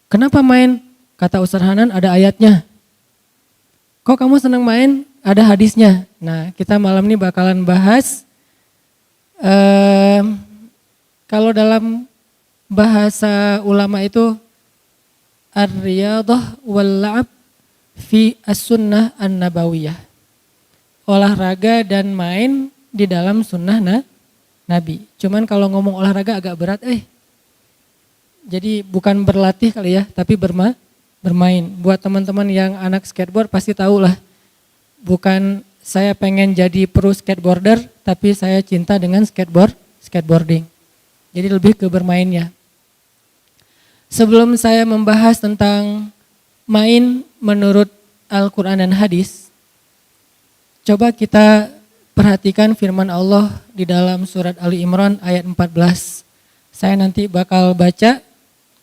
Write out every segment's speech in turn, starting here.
Kenapa main? Kata Ustaz Hanan ada ayatnya. Kok kamu senang main? Ada hadisnya. Nah, kita malam ini bakalan bahas kalau dalam bahasa ulama itu ar-riyadhah wal la'ab fi as-sunnah an-nabawiyah. Olahraga dan main di dalam sunnah Nabi. Cuman kalau ngomong olahraga agak berat Jadi bukan berlatih kali ya, tapi bermain. Buat teman-teman yang anak skateboard pasti tahu lah. Bukan saya pengen jadi pro skateboarder, tapi saya cinta dengan skateboarding. Jadi lebih ke bermainnya. Sebelum saya membahas tentang main menurut Al-Quran dan hadis, coba kita perhatikan firman Allah di dalam surat Ali Imran ayat 14. Saya nanti bakal baca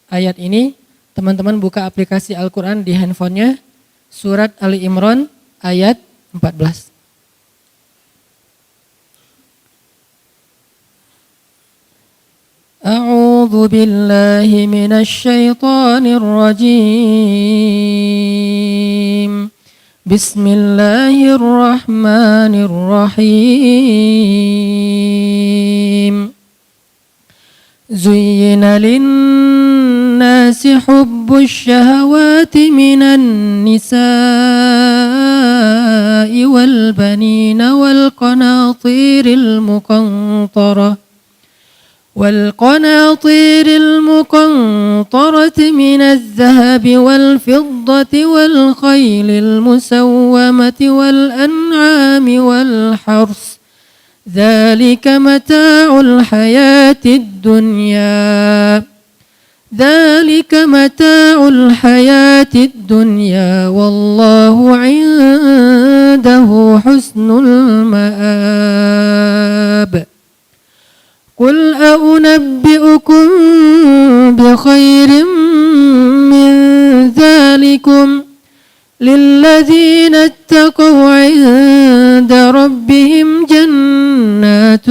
ayat ini, teman-teman buka aplikasi Al-Quran di handphonenya, surat Ali Imran ayat 14. A'udzu billahi minasy syaithanir rajim. Bismillahirrahmanirrahim. Zuyyina lin-nasi hubbus syahawati minan nisa'i wal banina wal qanatiril muqantarah والقناطير المقنطرة من الذهب والفضة والخيل المسومة والأنعام والحرث ذلك متاع الحياة الدنيا والله عنده حسن المآب قل أنبئكم بخير من ذلكم للذين اتقوا عند ربهم جنات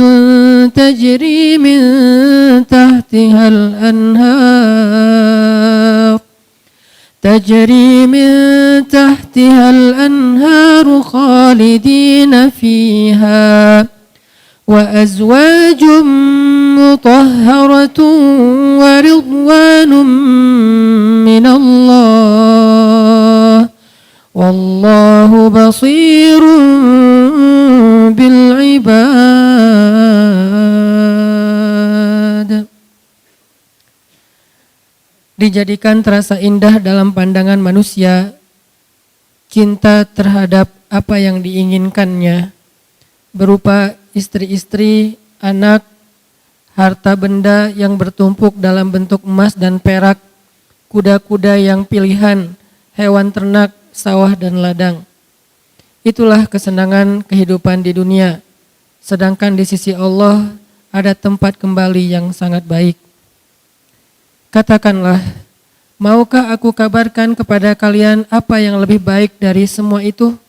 تجري من تحتها الأنهار خالدين فيها وأزواج مطهرة ورضوان من الله والله بصير بالعباد. Dijadikan terasa indah dalam pandangan manusia cinta terhadap apa yang diinginkannya berupa istri-istri, anak, harta benda yang bertumpuk dalam bentuk emas dan perak, kuda-kuda yang pilihan, hewan ternak, sawah dan ladang. Itulah kesenangan kehidupan di dunia. Sedangkan di sisi Allah ada tempat kembali yang sangat baik. Katakanlah, maukah aku kabarkan kepada kalian apa yang lebih baik dari semua itu?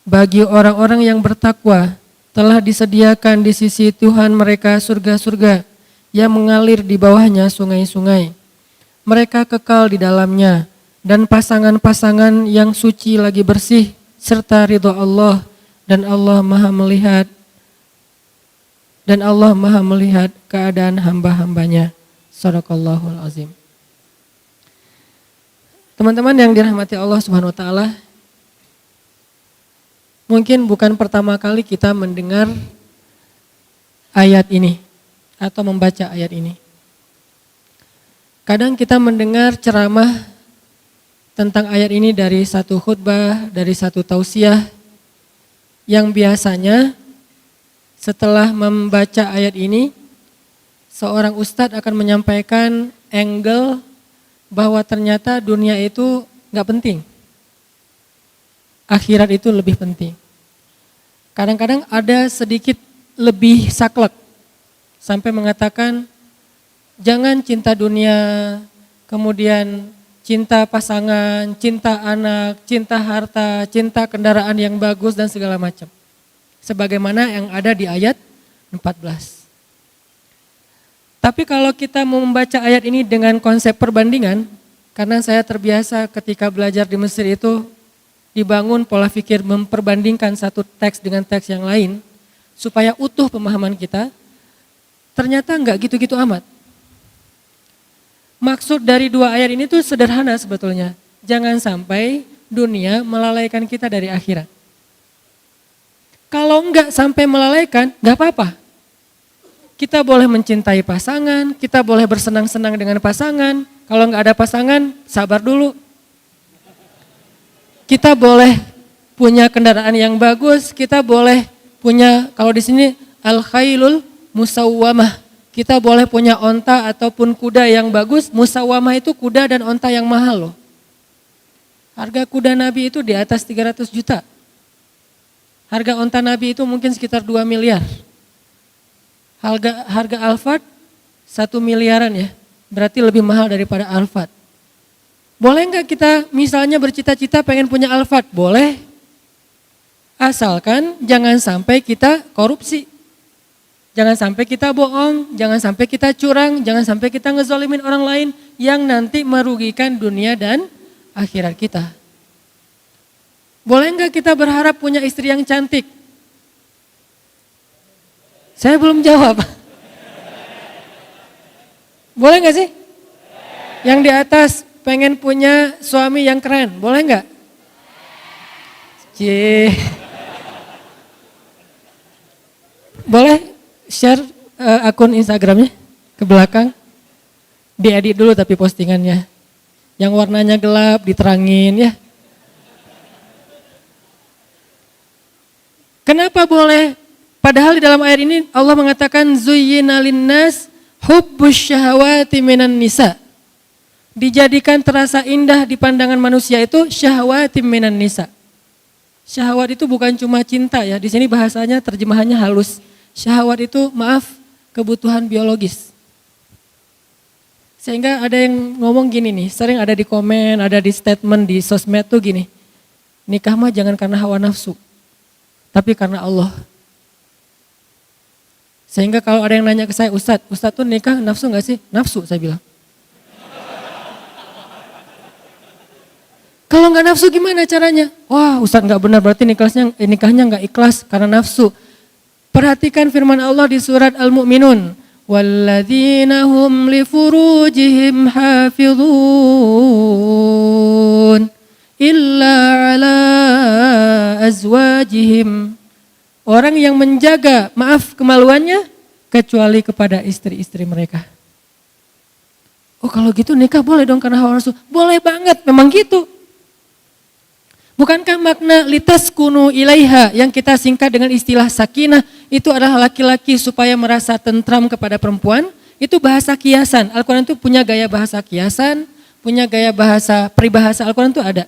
Bagi orang-orang yang bertakwa, telah disediakan di sisi Tuhan mereka surga-surga yang mengalir di bawahnya sungai-sungai. Mereka kekal di dalamnya dan pasangan-pasangan yang suci lagi bersih serta ridha Allah dan Allah Maha melihat keadaan hamba-hambanya. Shadaqallahul azim. Teman-teman yang dirahmati Allah Subhanahu wa taala, mungkin bukan pertama kali kita mendengar ayat ini atau membaca ayat ini. Kadang kita mendengar ceramah tentang ayat ini dari satu khutbah, dari satu tausiah yang biasanya setelah membaca ayat ini seorang ustadz akan menyampaikan angle bahwa ternyata dunia itu gak penting. Akhirat itu lebih penting. Kadang-kadang ada sedikit lebih saklek. Sampai mengatakan jangan cinta dunia, kemudian cinta pasangan, cinta anak, cinta harta, cinta kendaraan yang bagus dan segala macam. Sebagaimana yang ada di ayat 14. Tapi kalau kita membaca ayat ini dengan konsep perbandingan, Karena saya terbiasa ketika belajar di Mesir itu dibangun pola pikir memperbandingkan satu teks dengan teks yang lain supaya utuh pemahaman kita. Ternyata enggak gitu-gitu amat. Maksud dari dua ayat ini tuh sederhana sebetulnya. Jangan sampai dunia melalaikan kita dari akhirat. Kalau enggak sampai melalaikan, enggak apa-apa. Kita boleh mencintai pasangan, kita boleh bersenang-senang dengan pasangan. Kalau enggak ada pasangan, sabar dulu. Kita boleh punya kendaraan yang bagus, kita boleh punya, kalau di sini al-khailul musawwamah. Kita boleh punya onta ataupun kuda yang bagus. Musawwamah itu kuda dan onta yang mahal loh. Harga kuda Nabi itu di atas 300 juta. Harga onta Nabi itu mungkin sekitar 2 miliar. Harga Alphard 1 miliaran ya. Berarti lebih mahal daripada Alphard. Boleh enggak kita misalnya bercita-cita pengen punya Alphard? Boleh. Asalkan jangan sampai kita korupsi. Jangan sampai kita bohong, jangan sampai kita curang, jangan sampai kita ngezolimin orang lain yang nanti merugikan dunia dan akhirat kita. Boleh enggak kita berharap punya istri yang cantik? Saya belum jawab. Boleh enggak sih? Yang di atas pengen punya suami yang keren, boleh enggak? Boleh share akun Instagramnya ke belakang? Diedit dulu tapi postingannya. Yang warnanya gelap diterangin ya. Kenapa boleh? Padahal di dalam ayat ini Allah mengatakan zuyyina linnas hubbus syahawati minan nisa. Dijadikan terasa indah di pandangan manusia itu syahawati minan nisa. Syahwat itu bukan cuma cinta ya, di sini bahasanya terjemahannya halus. Syahwat itu kebutuhan biologis. Sehingga ada yang ngomong gini nih, sering ada di komen, ada di statement di sosmed tuh gini. Nikah mah jangan karena hawa nafsu, tapi karena Allah. Sehingga kalau ada yang nanya ke saya, Ustadz tuh nikah nafsu gak sih? Nafsu saya bilang. Kalau gak nafsu gimana caranya? Wah Ustadz gak benar, berarti nikahnya gak ikhlas karena nafsu. Perhatikan firman Allah di surat Al-Mu'minun. Walladzina hum li furujihim hafidhun illa ala azwajihim. Orang yang menjaga, kemaluannya kecuali kepada istri-istri mereka. Oh kalau gitu nikah boleh dong karena hawa nafsu? Boleh banget, memang gitu. Bukankah makna litaskunu ilaiha yang kita singkat dengan istilah sakinah itu adalah laki-laki supaya merasa tentram kepada perempuan? Itu bahasa kiasan. Al-Quran itu punya gaya bahasa kiasan, punya gaya bahasa peribahasa Al-Quran itu ada.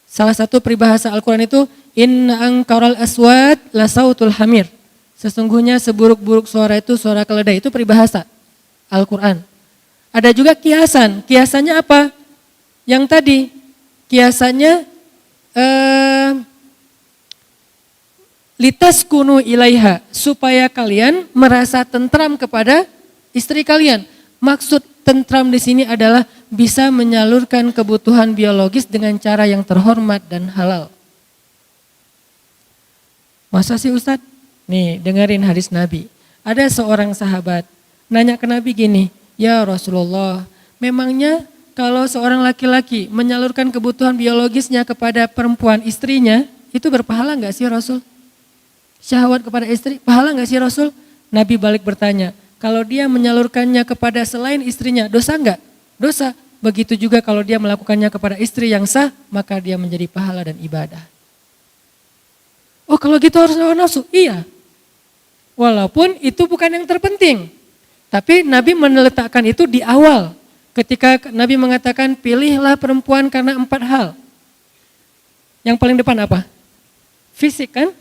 Salah satu peribahasa Al-Quran itu inna angkaral aswat la sautul hamir. Sesungguhnya seburuk-buruk suara itu suara keledai, itu peribahasa Al-Quran. Ada juga kiasan. Kiasannya apa? Yang tadi kiasannya litaskunu ilaiha, supaya kalian merasa tentram kepada istri kalian. Maksud tentram di sini adalah bisa menyalurkan kebutuhan biologis dengan cara yang terhormat dan halal. Masa sih Ustadz? Nih dengerin hadis Nabi. Ada seorang sahabat nanya ke Nabi gini, ya Rasulullah, memangnya kalau seorang laki-laki menyalurkan kebutuhan biologisnya kepada perempuan istrinya, itu berpahala enggak sih Rasul? Syahwat kepada istri, pahala enggak sih Rasul? Nabi balik bertanya, kalau dia menyalurkannya kepada selain istrinya, dosa enggak? Dosa. Begitu juga kalau dia melakukannya kepada istri yang sah, maka dia menjadi pahala dan ibadah. Oh kalau gitu harus hawa nafsu? Iya. Walaupun itu bukan yang terpenting. Tapi Nabi meletakkan itu di awal. Ketika Nabi mengatakan pilihlah perempuan karena 4 hal. Yang paling depan apa? Fisik kan?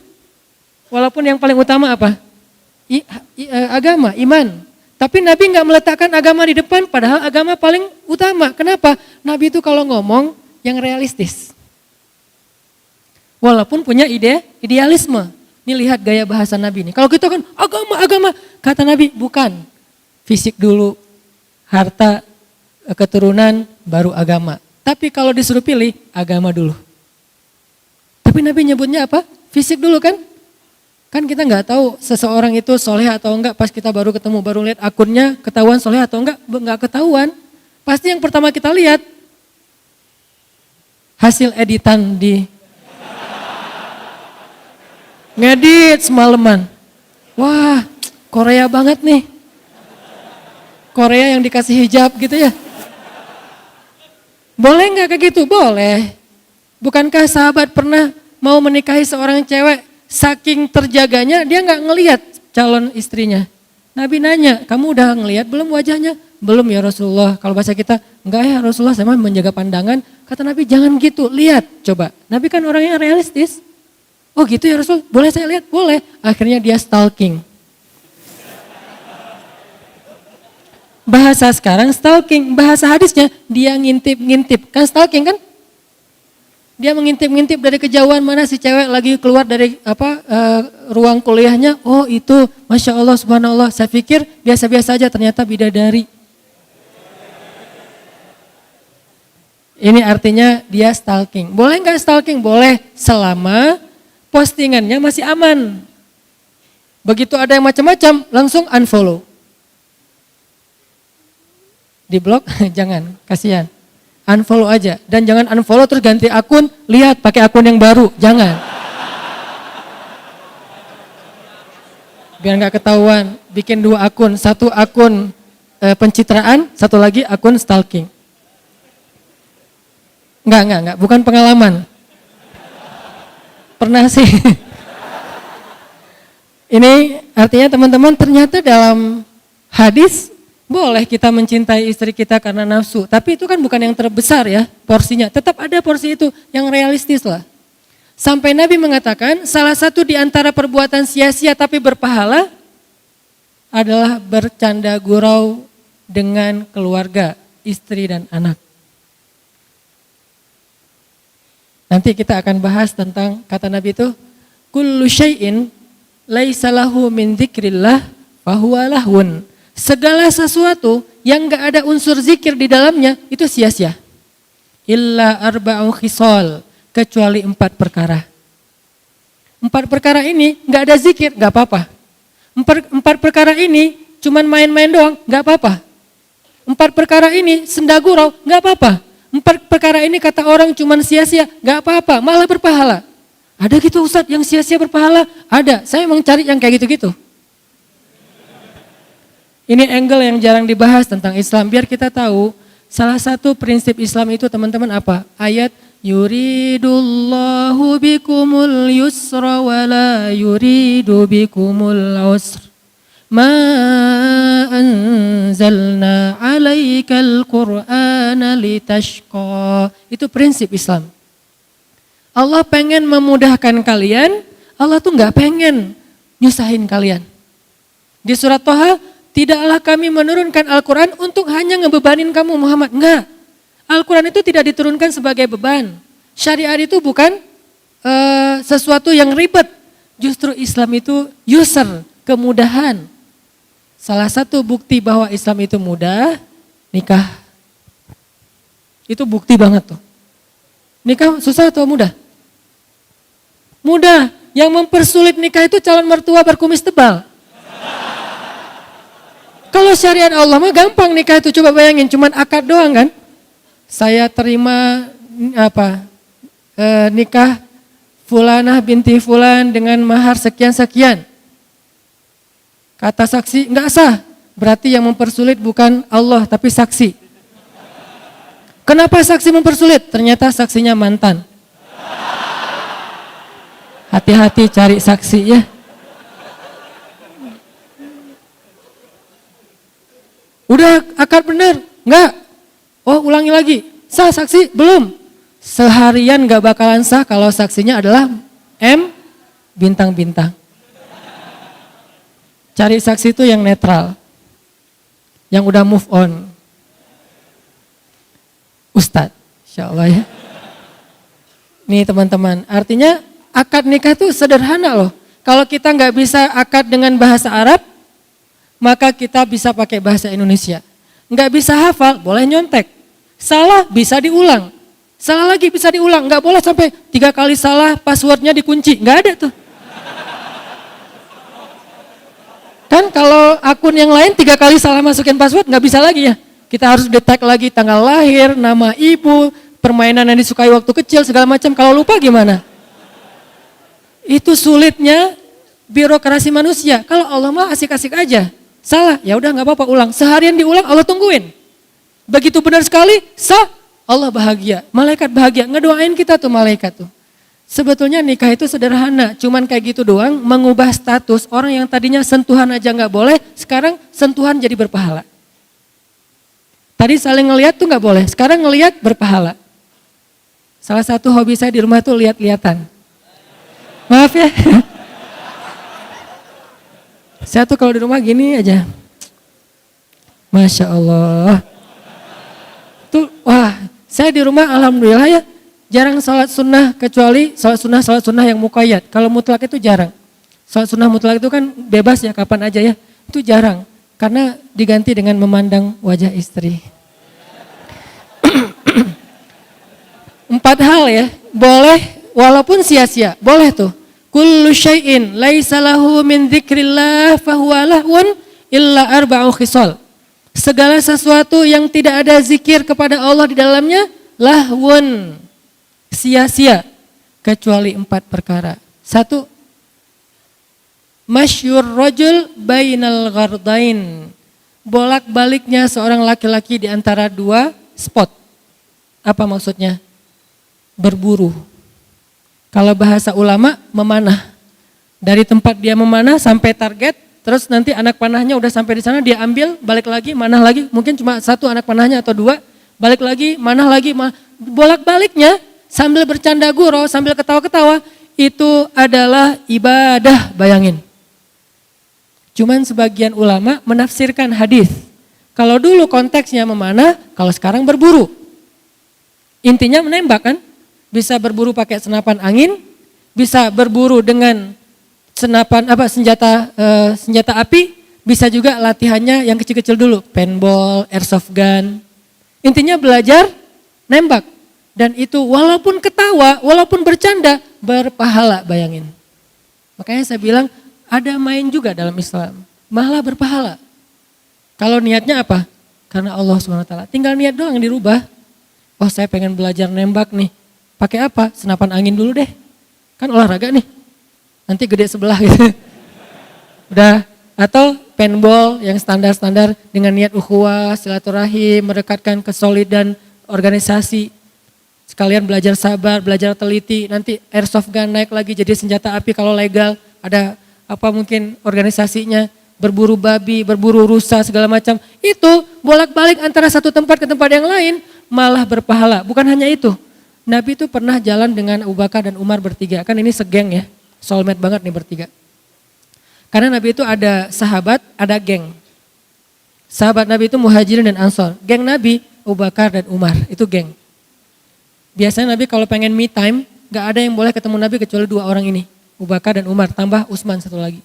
Walaupun yang paling utama apa? Agama, iman. Tapi Nabi nggak meletakkan agama di depan, padahal agama paling utama. Kenapa? Nabi itu kalau ngomong yang realistis. Walaupun punya idealisme. Ini lihat gaya bahasa Nabi ini. Kalau kita kan agama. Kata Nabi bukan. Fisik dulu, harta, keturunan, baru agama. Tapi kalau disuruh pilih, agama dulu. Tapi Nabi nyebutnya apa? Fisik dulu kan? Kan kita nggak tahu seseorang itu soleh atau enggak pas kita baru ketemu, baru lihat akunnya ketahuan soleh atau enggak ketahuan. Pasti yang pertama kita lihat hasil editan di ngedit semalaman. Wah, Korea banget nih. Korea yang dikasih hijab gitu ya. Boleh nggak kayak gitu? Boleh. Bukankah sahabat pernah mau menikahi seorang cewek, saking terjaganya dia nggak ngelihat calon istrinya. Nabi nanya, kamu udah ngelihat belum wajahnya? Belum ya Rasulullah. Kalau bahasa kita, enggak ya Rasulullah, saya mah menjaga pandangan. Kata Nabi, jangan gitu, lihat coba. Nabi kan orangnya realistis. Oh gitu ya Rasul, boleh saya lihat? Boleh. Akhirnya dia stalking. Bahasa sekarang stalking, bahasa hadisnya dia ngintip-ngintip. Kan stalking kan? Dia mengintip-ngintip dari kejauhan mana si cewek lagi keluar dari ruang kuliahnya. Oh itu, Masya Allah, Subhanallah. Saya pikir biasa-biasa aja, ternyata bidadari. Ini artinya dia stalking. Boleh nggak stalking? Boleh, selama postingannya masih aman. Begitu ada yang macam-macam, langsung unfollow. Di blok jangan, kasihan. Unfollow aja, dan jangan unfollow terus ganti akun, lihat pakai akun yang baru, jangan. Biar nggak ketahuan, bikin 2 akun, 1 akun pencitraan, 1 lagi akun stalking. Enggak, bukan pengalaman. Pernah sih. Ini artinya teman-teman, ternyata dalam hadis boleh kita mencintai istri kita karena nafsu. Tapi itu kan bukan yang terbesar ya porsinya. Tetap ada porsi itu yang realistis lah. Sampai Nabi mengatakan salah satu di antara perbuatan sia-sia tapi berpahala adalah bercanda gurau dengan keluarga, istri dan anak. Nanti kita akan bahas tentang kata Nabi itu, kullu syai'in laisa lahu min dzikrillah fahuwa lahun. Segala sesuatu yang enggak ada unsur zikir di dalamnya itu sia-sia. Illa arba'u khisal, kecuali 4 perkara. 4 perkara ini enggak ada zikir, enggak apa-apa. 4 perkara ini cuman main-main doang, enggak apa-apa. 4 perkara ini senda gurau, enggak apa-apa. 4 perkara ini kata orang cuman sia-sia, enggak apa-apa, malah berpahala. Ada gitu Ustadz yang sia-sia berpahala? Ada, saya emang cari yang kayak gitu-gitu. Ini angle yang jarang dibahas tentang Islam, biar kita tahu salah satu prinsip Islam itu teman-teman apa? Ayat yuridullahu bikumul yusra wa la yuridu bikumul usra. Ma anzalna alaikal qur'ana litashqa. Itu prinsip Islam. Allah pengen memudahkan kalian, Allah tuh gak pengen nyusahin kalian. Di surat Toha, tidaklah kami menurunkan Al-Quran untuk hanya ngebebanin kamu Muhammad. Enggak, Al-Quran itu tidak diturunkan sebagai beban. Syariat itu bukan sesuatu yang ribet. Justru Islam itu yusr, kemudahan. Salah satu bukti bahwa Islam itu mudah, nikah. Itu bukti banget tuh. Nikah susah atau mudah? Mudah. Yang mempersulit nikah itu calon mertua berkumis tebal. Kalau syariat Allah mah gampang nikah itu, coba bayangin cuman akad doang kan. Saya terima nikah fulanah binti fulan dengan mahar sekian-sekian. Kata saksi enggak sah, berarti yang mempersulit bukan Allah tapi saksi. Kenapa saksi mempersulit? Ternyata saksinya mantan. Hati-hati cari saksi ya. Udah akad benar? Enggak. Oh ulangi lagi. Sah saksi? Belum. Seharian enggak bakalan sah kalau saksinya adalah M bintang-bintang. Cari saksi itu yang netral. Yang udah move on. Ustadz, insya Allah ya. Nih teman-teman, artinya akad nikah itu sederhana loh. Kalau kita nggak bisa akad dengan bahasa Arab, maka kita bisa pakai bahasa Indonesia. Nggak bisa hafal, boleh nyontek. Salah bisa diulang. Salah lagi bisa diulang. Nggak boleh sampai 3 kali salah passwordnya dikunci. Nggak ada tuh. Kan kalau akun yang lain 3 kali salah masukin password nggak bisa lagi ya. Kita harus detect lagi tanggal lahir, nama ibu, permainan yang disukai waktu kecil, segala macam. Kalau lupa gimana? Itu sulitnya birokrasi manusia. Kalau Allah mah asik-asik aja. Salah, ya udah nggak apa-apa ulang. Seharian diulang Allah tungguin. Begitu benar sekali, sah, Allah bahagia. Malaikat bahagia, ngedoain kita tuh malaikat tuh. Sebetulnya nikah itu sederhana, cuman kayak gitu doang, mengubah status orang yang tadinya sentuhan aja nggak boleh, sekarang sentuhan jadi berpahala. Tadi saling ngelihat tuh nggak boleh, sekarang ngelihat berpahala. Salah satu hobi saya di rumah tuh lihat-lihatan. Maaf ya. Saya tuh kalau di rumah gini aja. Masya Allah. Tuh, wah, saya di rumah alhamdulillah ya. Jarang salat sunnah kecuali salat sunnah yang muqayyad. Kalau mutlak itu jarang. Salat sunnah mutlak itu kan bebas ya kapan aja ya. Itu jarang karena diganti dengan memandang wajah istri. 4 hal ya, boleh walaupun sia-sia, boleh tuh. Kullu syai'in laisa lahu min dzikrillah fahuwa lahwun illa arba'u khisal. Segala sesuatu yang tidak ada zikir kepada Allah di dalamnya lahwun. Sia-sia kecuali 4 perkara. 1, masyur rajul bainal ghardain. Bolak-baliknya seorang laki-laki di antara 2 spot. Apa maksudnya? Berburu. Kalau bahasa ulama memanah. Dari tempat dia memanah sampai target, terus nanti anak panahnya udah sampai di sana, dia ambil, balik lagi, manah lagi. Mungkin cuma 1 anak panahnya atau 2, balik lagi, manah lagi, bolak-baliknya. Sambil bercanda gurau, sambil ketawa-ketawa, itu adalah ibadah, bayangin. Cuman sebagian ulama menafsirkan hadis. Kalau dulu konteksnya memanah, kalau sekarang berburu. Intinya menembak kan? Bisa berburu pakai senapan angin, bisa berburu dengan senjata api, bisa juga latihannya yang kecil-kecil dulu, paintball, airsoft gun. Intinya belajar nembak. Dan itu walaupun ketawa, walaupun bercanda, berpahala, bayangin. Makanya saya bilang ada main juga dalam Islam, malah berpahala. Kalau niatnya apa? Karena Allah SWT. Tinggal niat doang yang dirubah. Oh saya pengen belajar nembak nih. Pakai apa? Senapan angin dulu deh. Kan olahraga nih. Nanti gede sebelah gitu. Udah. Atau paintball yang standar-standar dengan niat ukhuwah, silaturahim, mendekatkan kesolidan organisasi. Sekalian belajar sabar, belajar teliti, nanti airsoft gun naik lagi jadi senjata api kalau legal. Ada apa mungkin organisasinya, berburu babi, berburu rusa segala macam. Itu bolak-balik antara satu tempat ke tempat yang lain malah berpahala. Bukan hanya itu, Nabi itu pernah jalan dengan Abu Bakar dan Umar bertiga. Kan ini segeng ya, soulmate banget nih bertiga. Karena Nabi itu ada sahabat, ada geng. Sahabat Nabi itu Muhajirin dan Ansor. Geng Nabi, Abu Bakar dan Umar, itu geng. Biasanya Nabi kalau pengen me time, gak ada yang boleh ketemu Nabi kecuali 2 orang ini. Abu Bakar dan Umar, tambah Utsman 1 lagi.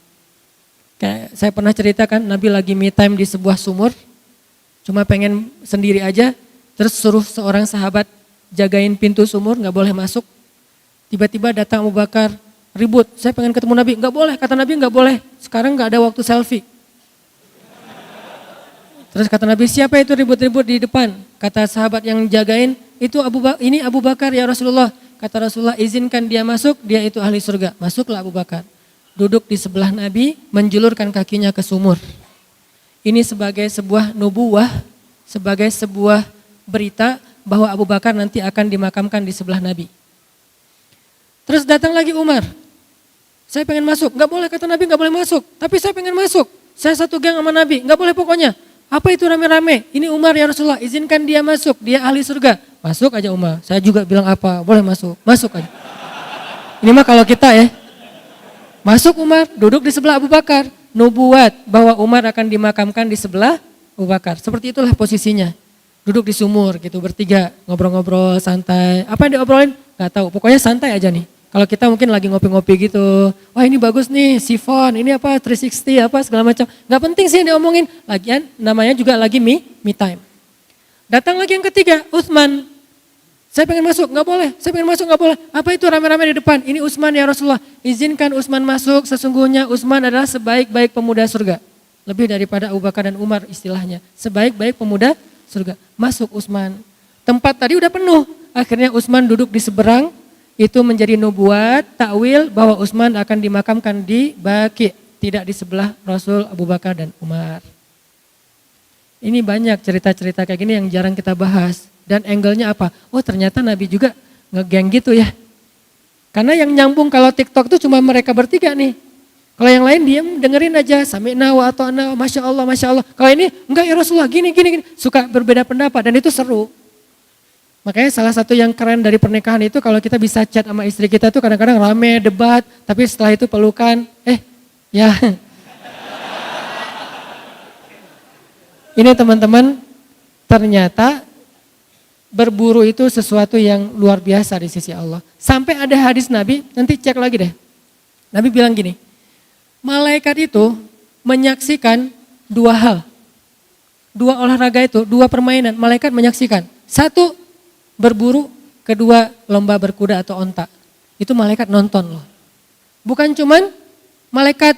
Kayak saya pernah ceritakan Nabi lagi me time di sebuah sumur, cuma pengen sendiri aja, terus suruh seorang sahabat jagain pintu sumur, gak boleh masuk. Tiba-tiba datang Abu Bakar, ribut, saya pengen ketemu Nabi, gak boleh, kata Nabi gak boleh, sekarang gak ada waktu selfie. Terus kata Nabi, siapa itu ribut-ribut di depan? Kata sahabat yang jagain, itu ini Abu Bakar ya Rasulullah. Kata Rasulullah, izinkan dia masuk, dia itu ahli surga. Masuklah Abu Bakar. Duduk di sebelah Nabi, menjulurkan kakinya ke sumur. Ini sebagai sebuah nubuwah, sebagai sebuah berita bahwa Abu Bakar nanti akan dimakamkan di sebelah Nabi. Terus datang lagi Umar. Saya pengen masuk, gak boleh kata Nabi gak boleh masuk. Tapi saya pengen masuk, saya satu geng sama Nabi, gak boleh pokoknya. Apa itu rame-rame? Ini Umar ya Rasulullah, izinkan dia masuk, dia ahli surga. Masuk aja Umar, saya juga bilang apa, boleh masuk, masuk aja. Ini mah kalau kita ya. Masuk Umar, duduk di sebelah Abu Bakar. Nubuat bahwa Umar akan dimakamkan di sebelah Abu Bakar. Seperti itulah posisinya. Duduk di sumur gitu, bertiga, ngobrol-ngobrol, santai. Apa yang diobrolin? Gak tahu, pokoknya santai aja nih. Kalau kita mungkin lagi ngopi-ngopi gitu, wah ini bagus nih, sifon, ini apa 360 apa segala macam. Gak penting sih yang diomongin, lagian namanya juga lagi me time. Datang lagi yang ketiga, Utsman. Saya pengen masuk, nggak boleh. Saya pengen masuk, nggak boleh. Apa itu rame-rame di depan? Ini Utsman ya Rasulullah. Izinkan Utsman masuk, sesungguhnya Utsman adalah sebaik-baik pemuda surga. Lebih daripada Abu Bakar dan Umar istilahnya. Sebaik-baik pemuda surga. Masuk Utsman. Tempat tadi udah penuh. Akhirnya Utsman duduk di seberang. Itu menjadi nubuat, takwil bahwa Utsman akan dimakamkan di Baqi. Tidak di sebelah Rasul, Abu Bakar dan Umar. Ini banyak cerita-cerita kayak gini yang jarang kita bahas. Dan angle-nya apa? Oh ternyata Nabi juga ngegeng gitu ya. Karena yang nyambung kalau TikTok tuh cuma mereka bertiga nih. Kalau yang lain diam dengerin aja. Sami'na wa ata'na, Masya Allah, Masya Allah. Kalau ini enggak ya Rasulullah gini. Suka berbeda pendapat dan itu seru. Makanya salah satu yang keren dari pernikahan itu kalau kita bisa chat sama istri kita tuh kadang-kadang rame, debat. Tapi setelah itu pelukan. Ya. Ini teman-teman ternyata berburu itu sesuatu yang luar biasa di sisi Allah. Sampai ada hadis Nabi, nanti cek lagi deh. Nabi bilang gini, malaikat itu menyaksikan dua hal. Dua olahraga itu, dua permainan, malaikat menyaksikan. Satu, berburu, kedua lomba berkuda atau onta. Itu malaikat nonton loh. Bukan cuman malaikat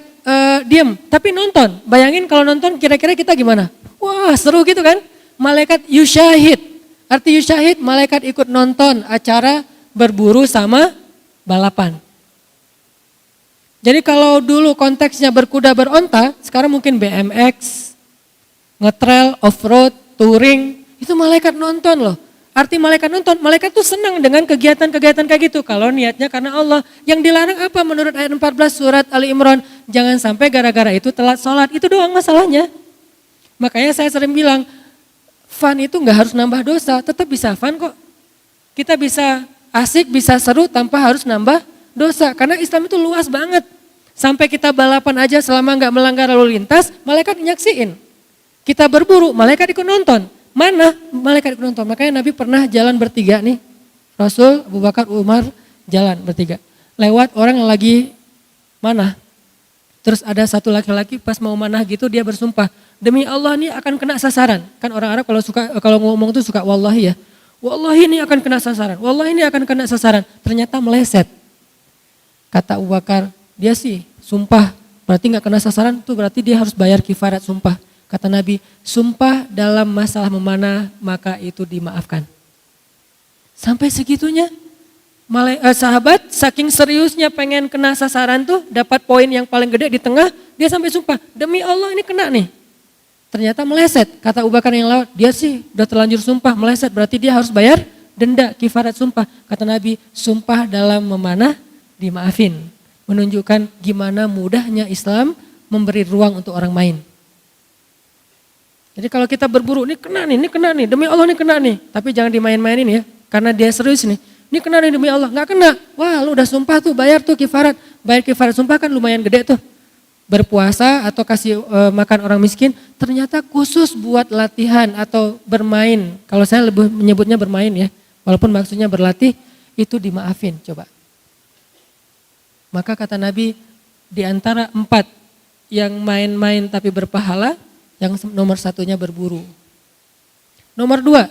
diam, tapi nonton. Bayangin kalau nonton kira-kira kita gimana? Wah seru gitu kan? Malaikat yusyahid. Arti yusyahid, malaikat ikut nonton acara berburu sama balapan. Jadi kalau dulu konteksnya berkuda beronta, sekarang mungkin BMX, ngetrail, off-road, touring, itu malaikat nonton loh. Arti malaikat nonton, malaikat tuh senang dengan kegiatan-kegiatan kayak gitu. Kalau niatnya karena Allah. Yang dilarang apa menurut ayat 14 surat Ali Imran? Jangan sampai gara-gara itu telat sholat, itu doang masalahnya. Makanya saya sering bilang, fun itu nggak harus nambah dosa, tetap bisa fun kok. Kita bisa asik, bisa seru tanpa harus nambah dosa. Karena Islam itu luas banget. Sampai kita balapan aja selama nggak melanggar lalu lintas, malaikat nyaksiin. Kita berburu, malaikat ikut nonton. Mana? Malaikat ikut nonton. Makanya Nabi pernah jalan bertiga nih. Rasul, Abu Bakar, Umar jalan bertiga. Lewat orang yang lagi mana? Terus ada satu laki-laki pas mau manah gitu dia bersumpah. Demi Allah ini akan kena sasaran. Kan orang Arab kalau ngomong tuh suka wallahi ya. Wallahi ini akan kena sasaran. Wallahi ini akan kena sasaran. Ternyata meleset. Kata Abu Bakar, dia sih sumpah. Berarti gak kena sasaran tuh berarti dia harus bayar kifarat sumpah. Kata Nabi, sumpah dalam masalah memanah maka itu dimaafkan. Sampai segitunya. Sahabat saking seriusnya pengen kena sasaran tuh dapat poin yang paling gede di tengah. Dia sampai sumpah, demi Allah ini kena nih. Ternyata meleset, kata Abu Bakar yang lewat, dia sih udah terlanjur sumpah meleset, berarti dia harus bayar denda kifarat sumpah. Kata Nabi, sumpah dalam memanah dimaafin. Menunjukkan gimana mudahnya Islam memberi ruang untuk orang main. Jadi kalau kita berburu, ini kena nih, demi Allah ini kena nih. Tapi jangan dimain-mainin ya, karena dia serius nih. Ini kena nih demi Allah, gak kena. Wah lu udah sumpah tuh, bayar tuh kifarat. Bayar kifarat sumpah kan lumayan gede tuh. Berpuasa atau kasih makan orang miskin, ternyata khusus buat latihan atau bermain. Kalau saya lebih menyebutnya bermain ya, walaupun maksudnya berlatih, itu dimaafin coba. Maka kata Nabi, di antara 4 yang main-main tapi berpahala, yang nomor satunya berburu. Nomor 2,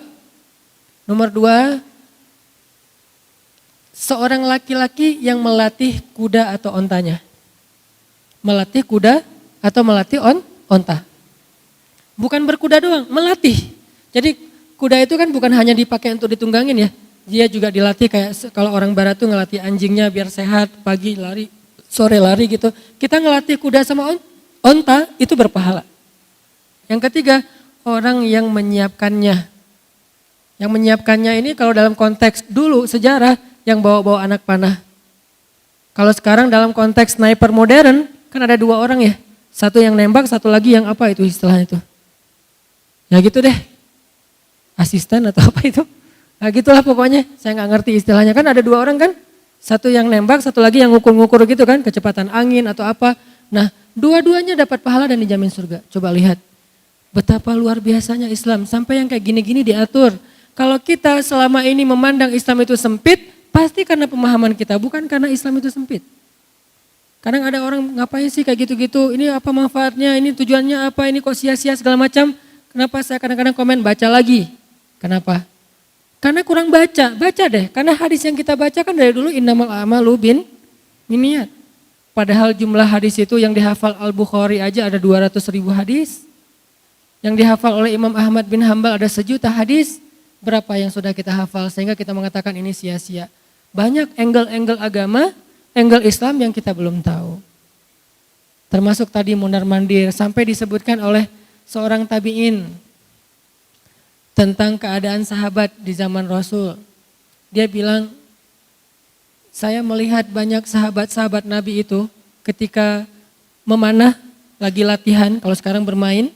seorang laki-laki yang melatih kuda atau ontanya. Melatih kuda atau melatih onta. Bukan berkuda doang, melatih. Jadi kuda itu kan bukan hanya dipakai untuk ditunggangin ya. Dia juga dilatih kayak kalau orang barat tuh ngelatih anjingnya biar sehat, pagi lari, sore lari gitu. Kita ngelatih kuda sama onta itu berpahala. Yang ketiga, orang yang menyiapkannya. Yang menyiapkannya ini kalau dalam konteks dulu sejarah yang bawa-bawa anak panah. Kalau sekarang dalam konteks sniper modern kan ada 2 orang ya. Satu yang nembak, satu lagi yang apa itu istilahnya itu. Ya gitu deh. Asisten atau apa itu. Nah gitulah pokoknya, saya gak ngerti istilahnya. Kan ada 2 orang kan. Satu yang nembak, satu lagi yang ngukur-ngukur gitu kan. Kecepatan angin atau apa. Nah dua-duanya dapat pahala dan dijamin surga. Coba lihat. Betapa luar biasanya Islam. Sampai yang kayak gini-gini diatur. Kalau kita selama ini memandang Islam itu sempit. Pasti karena pemahaman kita, bukan karena Islam itu sempit. Kadang ada orang ngapain sih kayak gitu-gitu, ini apa manfaatnya, ini tujuannya apa, ini kok sia-sia segala macam. Kenapa saya kadang-kadang komen baca lagi. Kenapa? Karena kurang baca deh. Karena hadis yang kita baca kan dari dulu innamal a'malu binniyat. Padahal jumlah hadis itu yang dihafal Al-Bukhari aja ada 200.000 hadis. Yang dihafal oleh Imam Ahmad bin Hambal ada 1.000.000 hadis. Berapa yang sudah kita hafal sehingga kita mengatakan ini sia-sia. Banyak angle-angle agama, angle Islam yang kita belum tahu. Termasuk tadi mondar-mandir sampai disebutkan oleh seorang tabi'in tentang keadaan sahabat di zaman Rasul. Dia bilang, saya melihat banyak sahabat-sahabat Nabi itu ketika memanah, lagi latihan, kalau sekarang bermain,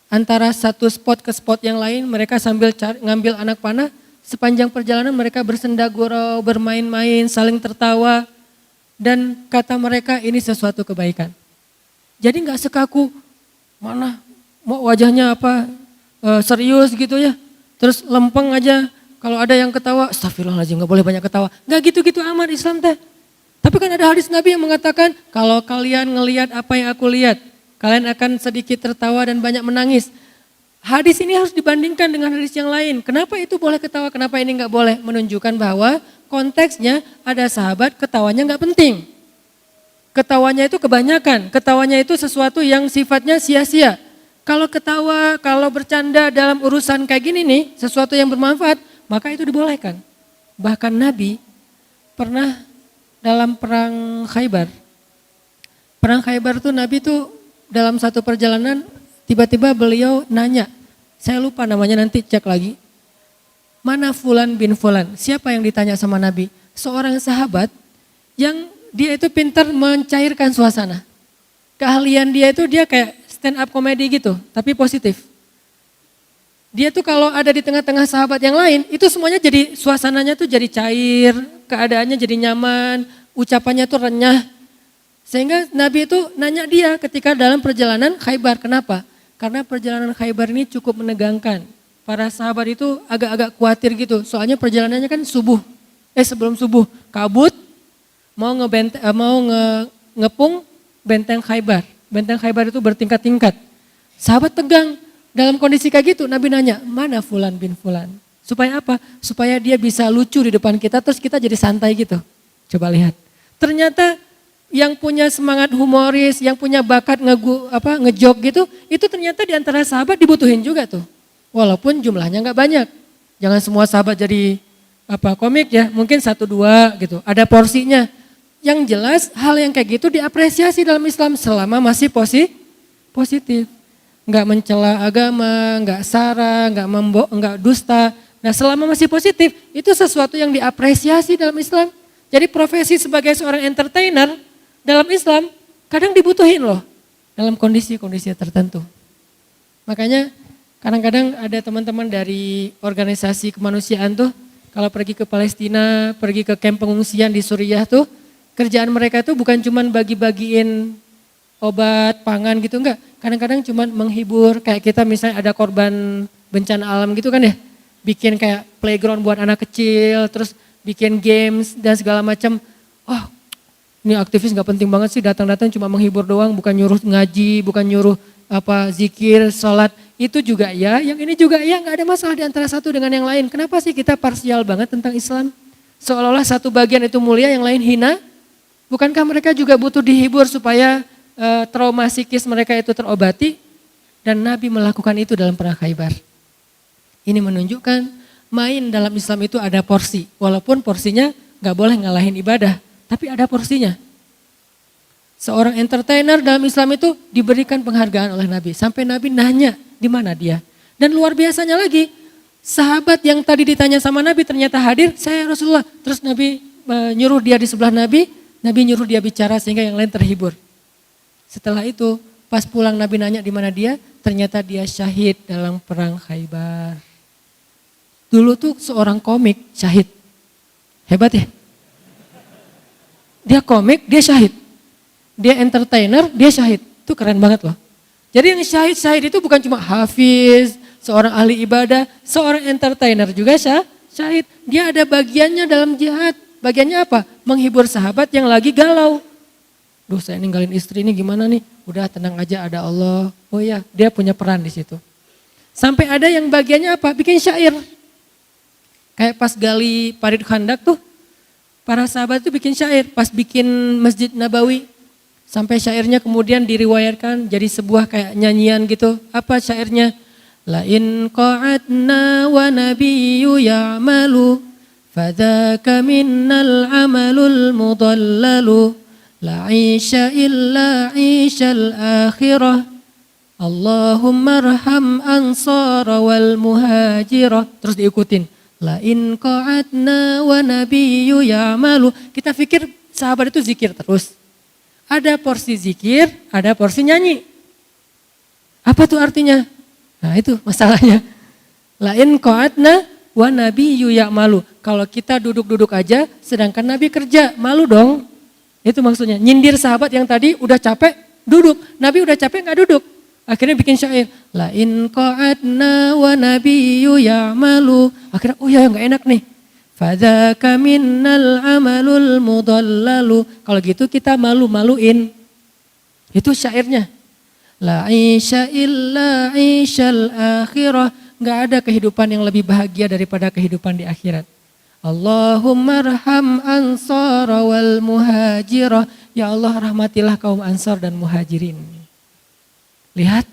antara satu spot ke spot yang lain mereka sambil ngambil anak panah, sepanjang perjalanan mereka bersenda gurau, bermain-main, saling tertawa, dan kata mereka ini sesuatu kebaikan. Jadi gak sekaku, mana mau wajahnya apa, serius gitu ya, terus lempeng aja, kalau ada yang ketawa, astagfirullahaladzim gak boleh banyak ketawa. Gak gitu-gitu amat Islam teh. Tapi kan ada hadis Nabi yang mengatakan, kalau kalian ngelihat apa yang aku lihat, kalian akan sedikit tertawa dan banyak menangis. Hadis ini harus dibandingkan dengan hadis yang lain. Kenapa itu boleh ketawa, kenapa ini gak boleh? Menunjukkan bahwa konteksnya ada sahabat ketawanya gak penting. Ketawanya itu kebanyakan, ketawanya itu sesuatu yang sifatnya sia-sia. Kalau ketawa, kalau bercanda dalam urusan kayak gini nih, sesuatu yang bermanfaat, maka itu dibolehkan. Bahkan Nabi pernah dalam perang Khaybar. Perang Khaybar itu Nabi tuh dalam satu perjalanan tiba-tiba beliau nanya, saya lupa namanya nanti cek lagi. Mana Fulan bin Fulan? Siapa yang ditanya sama Nabi? Seorang sahabat yang dia itu pintar mencairkan suasana. Keahlian dia itu dia kayak stand up comedy gitu, tapi positif. Dia tuh kalau ada di tengah-tengah sahabat yang lain, itu semuanya jadi suasananya tuh jadi cair, keadaannya jadi nyaman, ucapannya tuh renyah. Sehingga Nabi itu nanya dia ketika dalam perjalanan Khaybar, kenapa? Karena perjalanan Khaybar ini cukup menegangkan. Para sahabat itu agak-agak khawatir gitu, soalnya perjalanannya kan sebelum subuh, kabut, mau ngepung benteng Khaybar. Benteng Khaybar itu bertingkat-tingkat. Sahabat tegang, dalam kondisi kayak gitu Nabi nanya, mana Fulan bin Fulan? Supaya apa? Supaya dia bisa lucu di depan kita, terus kita jadi santai gitu. Coba lihat. Ternyata yang punya semangat humoris, yang punya bakat ngejok gitu, itu ternyata di antara sahabat dibutuhin juga tuh. Walaupun jumlahnya gak banyak. Jangan semua sahabat jadi komik ya, mungkin 1-2 gitu. Ada porsinya. Yang jelas hal yang kayak gitu diapresiasi dalam Islam selama masih positif. Enggak mencela agama, enggak sara, enggak dusta. Nah selama masih positif itu sesuatu yang diapresiasi dalam Islam. Jadi profesi sebagai seorang entertainer dalam Islam kadang dibutuhin loh dalam kondisi-kondisi tertentu. Makanya kadang-kadang ada teman-teman dari organisasi kemanusiaan tuh kalau pergi ke Palestina, pergi ke kamp pengungsian di Suriah tuh, kerjaan mereka itu bukan cuman bagi-bagiin obat, pangan gitu enggak. Kadang-kadang cuman menghibur, kayak kita misalnya ada korban bencana alam gitu kan ya. Bikin kayak playground buat anak kecil, terus bikin games dan segala macam. Oh ini aktivis gak penting banget sih, datang-datang cuma menghibur doang, bukan nyuruh ngaji, bukan nyuruh zikir, sholat. Itu juga ya, yang ini juga ya, gak ada masalah di antara satu dengan yang lain. Kenapa sih kita parsial banget tentang Islam? Seolah-olah satu bagian itu mulia, yang lain hina. Bukankah mereka juga butuh dihibur supaya trauma psikis mereka itu terobati? Dan Nabi melakukan itu dalam perang Khaybar. Ini menunjukkan main dalam Islam itu ada porsi. Walaupun porsinya gak boleh ngalahin ibadah, tapi ada porsinya. Seorang entertainer dalam Islam itu diberikan penghargaan oleh Nabi. Sampai Nabi nanya di mana dia. Dan luar biasanya lagi, sahabat yang tadi ditanya sama Nabi ternyata hadir, saya Rasulullah. Terus Nabi nyuruh dia di sebelah Nabi nyuruh dia bicara sehingga yang lain terhibur. Setelah itu pas pulang Nabi nanya di mana dia, ternyata dia syahid dalam perang Khaybar. Dulu tuh seorang komik syahid. Hebat ya? Dia komik, dia syahid. Dia entertainer, dia syahid. Itu keren banget loh. Jadi yang syahid itu bukan cuma hafiz, seorang ahli ibadah, seorang entertainer juga syahid. Dia ada bagiannya dalam jihad. Bagiannya apa? Menghibur sahabat yang lagi galau. Duh saya ninggalin istri ini gimana nih? Udah tenang aja ada Allah. Oh iya, dia punya peran di situ. Sampai ada yang bagiannya apa? Bikin syair. Kayak pas gali Parit Khandak tuh, para sahabat tuh bikin syair. Pas bikin Masjid Nabawi, sampai syairnya kemudian diriwayatkan jadi sebuah kayak nyanyian gitu. Apa syairnya? La in qa'adna wa nabiyyu ya'malu fadzaka minnal amalul mudallalu la 'isha illa 'ishal akhirah Allahumma arham ansara wal muhajirah. Terus diikutin. La in qa'adna wa nabiyyu ya'malu. Kita pikir sahabat itu zikir terus. Ada porsi zikir, ada porsi nyanyi. Apa tuh artinya? Nah itu masalahnya. Lain qa'adna wa nabiyyu ya'malu. Kalau kita duduk-duduk aja sedangkan Nabi kerja, malu dong. Itu maksudnya. Nyindir sahabat yang tadi udah capek duduk. Nabi udah capek gak duduk. Akhirnya bikin syair. Lain qa'adna wa nabiyyu ya'malu. Akhirnya oh ya gak enak nih. Fadzaka minnal amalul mudallalu. Kalau gitu kita malu-maluin. Itu syairnya. La 'isha illa 'ishal akhirah. Gak ada kehidupan yang lebih bahagia daripada kehidupan di akhirat. Allahumma arham ansara wal muhajirah. Ya Allah rahmatilah kaum ansar dan muhajirin. Lihat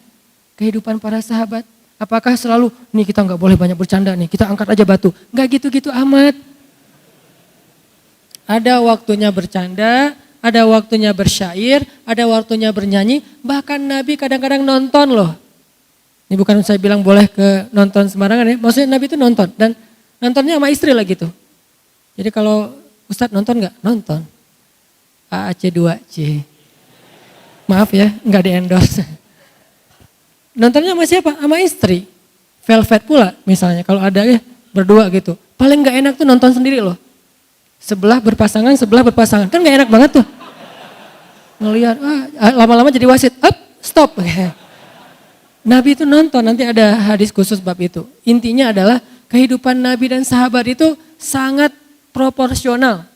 kehidupan para sahabat. Apakah selalu, nih kita gak boleh banyak bercanda nih, kita angkat aja batu. Gak gitu-gitu amat. Ada waktunya bercanda, ada waktunya bersyair, ada waktunya bernyanyi. Bahkan Nabi kadang-kadang nonton loh. Ini bukan saya bilang boleh ke nonton sembarangan ya. Maksudnya Nabi itu nonton dan nontonnya sama istri lah gitu. Jadi kalau Ustadz nonton gak? Nonton. AAC2C. Maaf ya, gak di endorse. Nontonnya sama siapa? Sama istri. Velvet pula misalnya kalau ada ya berdua gitu. Paling gak enak tuh nonton sendiri loh. Sebelah berpasangan. Kan gak enak banget tuh. Ngelihat, lama-lama jadi wasit. Up, stop. Nabi itu nonton, nanti ada hadis khusus bab itu. Intinya adalah kehidupan Nabi dan sahabat itu sangat proporsional.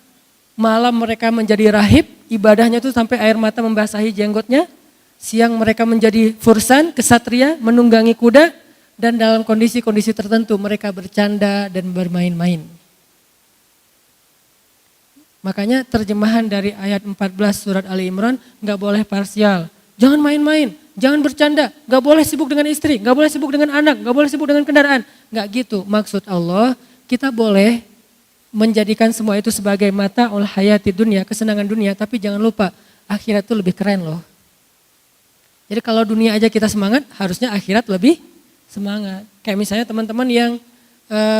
Malam mereka menjadi rahib, ibadahnya tuh sampai air mata membasahi jenggotnya. Siang mereka menjadi fursan, kesatria, menunggangi kuda. Dan dalam kondisi-kondisi tertentu mereka bercanda dan bermain-main. Makanya terjemahan dari ayat 14 surat Ali Imran gak boleh parsial. Jangan main-main, jangan bercanda, gak boleh sibuk dengan istri, gak boleh sibuk dengan anak, gak boleh sibuk dengan kendaraan. Gak gitu, maksud Allah kita boleh menjadikan semua itu sebagai mata'ul hayati dunia, kesenangan dunia. Tapi jangan lupa akhirat itu lebih keren loh. Jadi kalau dunia aja kita semangat, harusnya akhirat lebih semangat. Kayak misalnya teman-teman yang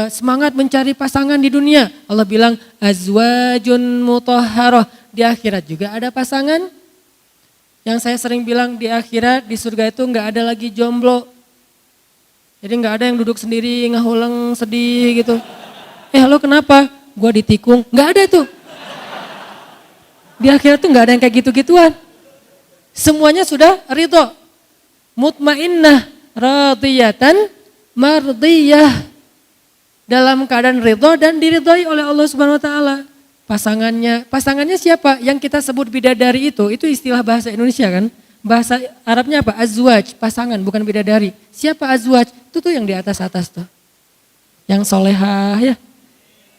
semangat mencari pasangan di dunia. Allah bilang azwajun mutahharah. Di akhirat juga ada pasangan. Yang saya sering bilang di akhirat, di surga itu gak ada lagi jomblo. Jadi gak ada yang duduk sendiri, ngahuleng, sedih gitu. Lo kenapa? Gua ditikung. Gak ada tuh. Di akhirat tuh gak ada yang kayak gitu-gituan. Semuanya sudah ridho. Mutmainnah, radiyatan, mardiyah. Dalam keadaan ridho dan diridhoi oleh Allah Subhanahu wa taala. Pasangannya siapa? Yang kita sebut bidadari itu istilah bahasa Indonesia kan? Bahasa Arabnya apa? Azwaj, pasangan bukan bidadari. Siapa azwaj? Itu tuh yang di atas-atas tuh. Yang solehah ya.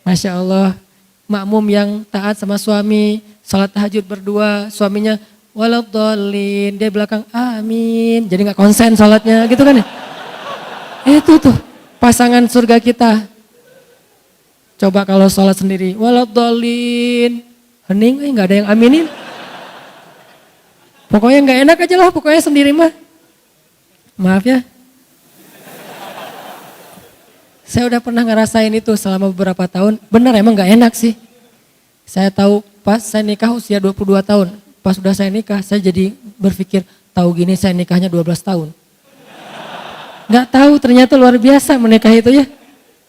Masya Allah. Makmum yang taat sama suami, salat tahajud berdua, suaminya waladhdallin, dia belakang amin. Jadi gak konsen salatnya gitu kan ya. Itu tuh pasangan surga kita. Coba kalau sholat sendiri, waladhdallin, hening, gak ada yang aminin. Pokoknya gak enak aja lah, pokoknya sendiri mah. Maaf ya. Saya udah pernah ngerasain itu selama beberapa tahun, benar emang gak enak sih. Saya tahu pas saya nikah usia 22 tahun, pas udah saya nikah saya jadi berpikir, tahu gini saya nikahnya 12 tahun. Gak tahu ternyata luar biasa menikah itu ya.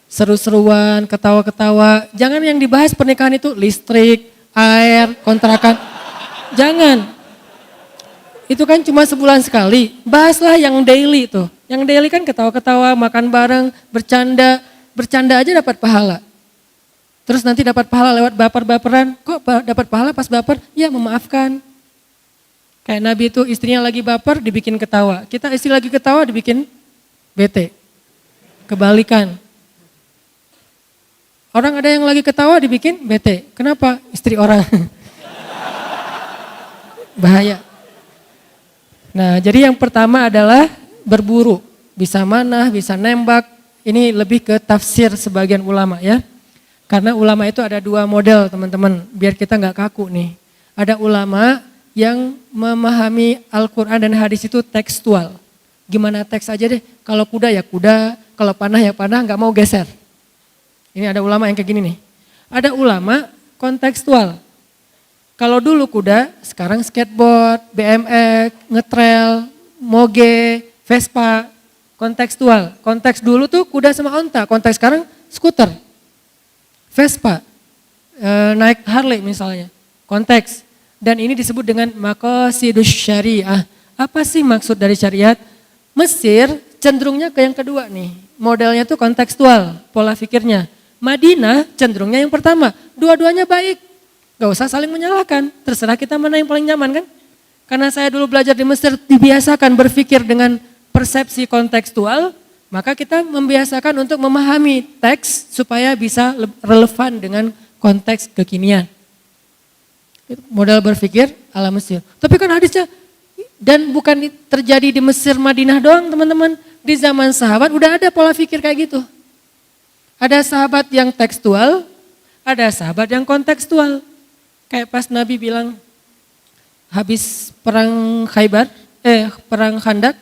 Seru-seruan, ketawa-ketawa. Jangan yang dibahas pernikahan itu listrik, air, kontrakan. Jangan. Itu kan cuma sebulan sekali. Bahaslah yang daily tuh. Yang daily kan ketawa-ketawa, makan bareng, bercanda. Bercanda aja dapat pahala. Terus nanti dapat pahala lewat baper-baperan. Kok dapat pahala pas baper? Ya memaafkan. Kayak Nabi itu istrinya lagi baper dibikin ketawa. Kita istri lagi ketawa dibikin bete. kebalikan. Orang ada yang lagi ketawa dibikin bete. Kenapa? Istri orang. Bahaya. Nah, jadi yang pertama adalah berburu. Bisa manah, bisa nembak. Ini lebih ke tafsir sebagian ulama ya. Karena ulama itu ada dua model teman-teman. Biar kita nggak kaku nih. Ada ulama yang memahami Al-Quran dan hadis itu tekstual. Gimana teks aja deh. Kalau kuda ya kuda, kalau panah ya panah, nggak mau geser. Ini ada ulama yang kayak gini nih. Ada ulama kontekstual. Kalau dulu kuda, sekarang skateboard, BMX, ngetrail, moge, Vespa, kontekstual. Konteks dulu tuh kuda sama onta, konteks sekarang skuter, Vespa, naik Harley misalnya, konteks. Dan ini disebut dengan maqasidus syariah. Apa sih maksud dari syariat? Mesir cenderungnya ke yang kedua nih, modelnya tuh kontekstual, pola pikirnya. Madinah cenderungnya yang pertama, dua-duanya baik. Gak usah saling menyalahkan, terserah kita mana yang paling nyaman kan. Karena saya dulu belajar di Mesir dibiasakan berpikir dengan persepsi kontekstual, maka kita membiasakan untuk memahami teks supaya bisa relevan dengan konteks kekinian. Modal berpikir ala Mesir. Tapi kan hadisnya, dan bukan terjadi di Mesir Madinah doang teman-teman. Di zaman sahabat udah ada pola pikir kayak gitu. Ada sahabat yang tekstual, ada sahabat yang kontekstual. Kayak pas Nabi bilang habis perang perang Khandak,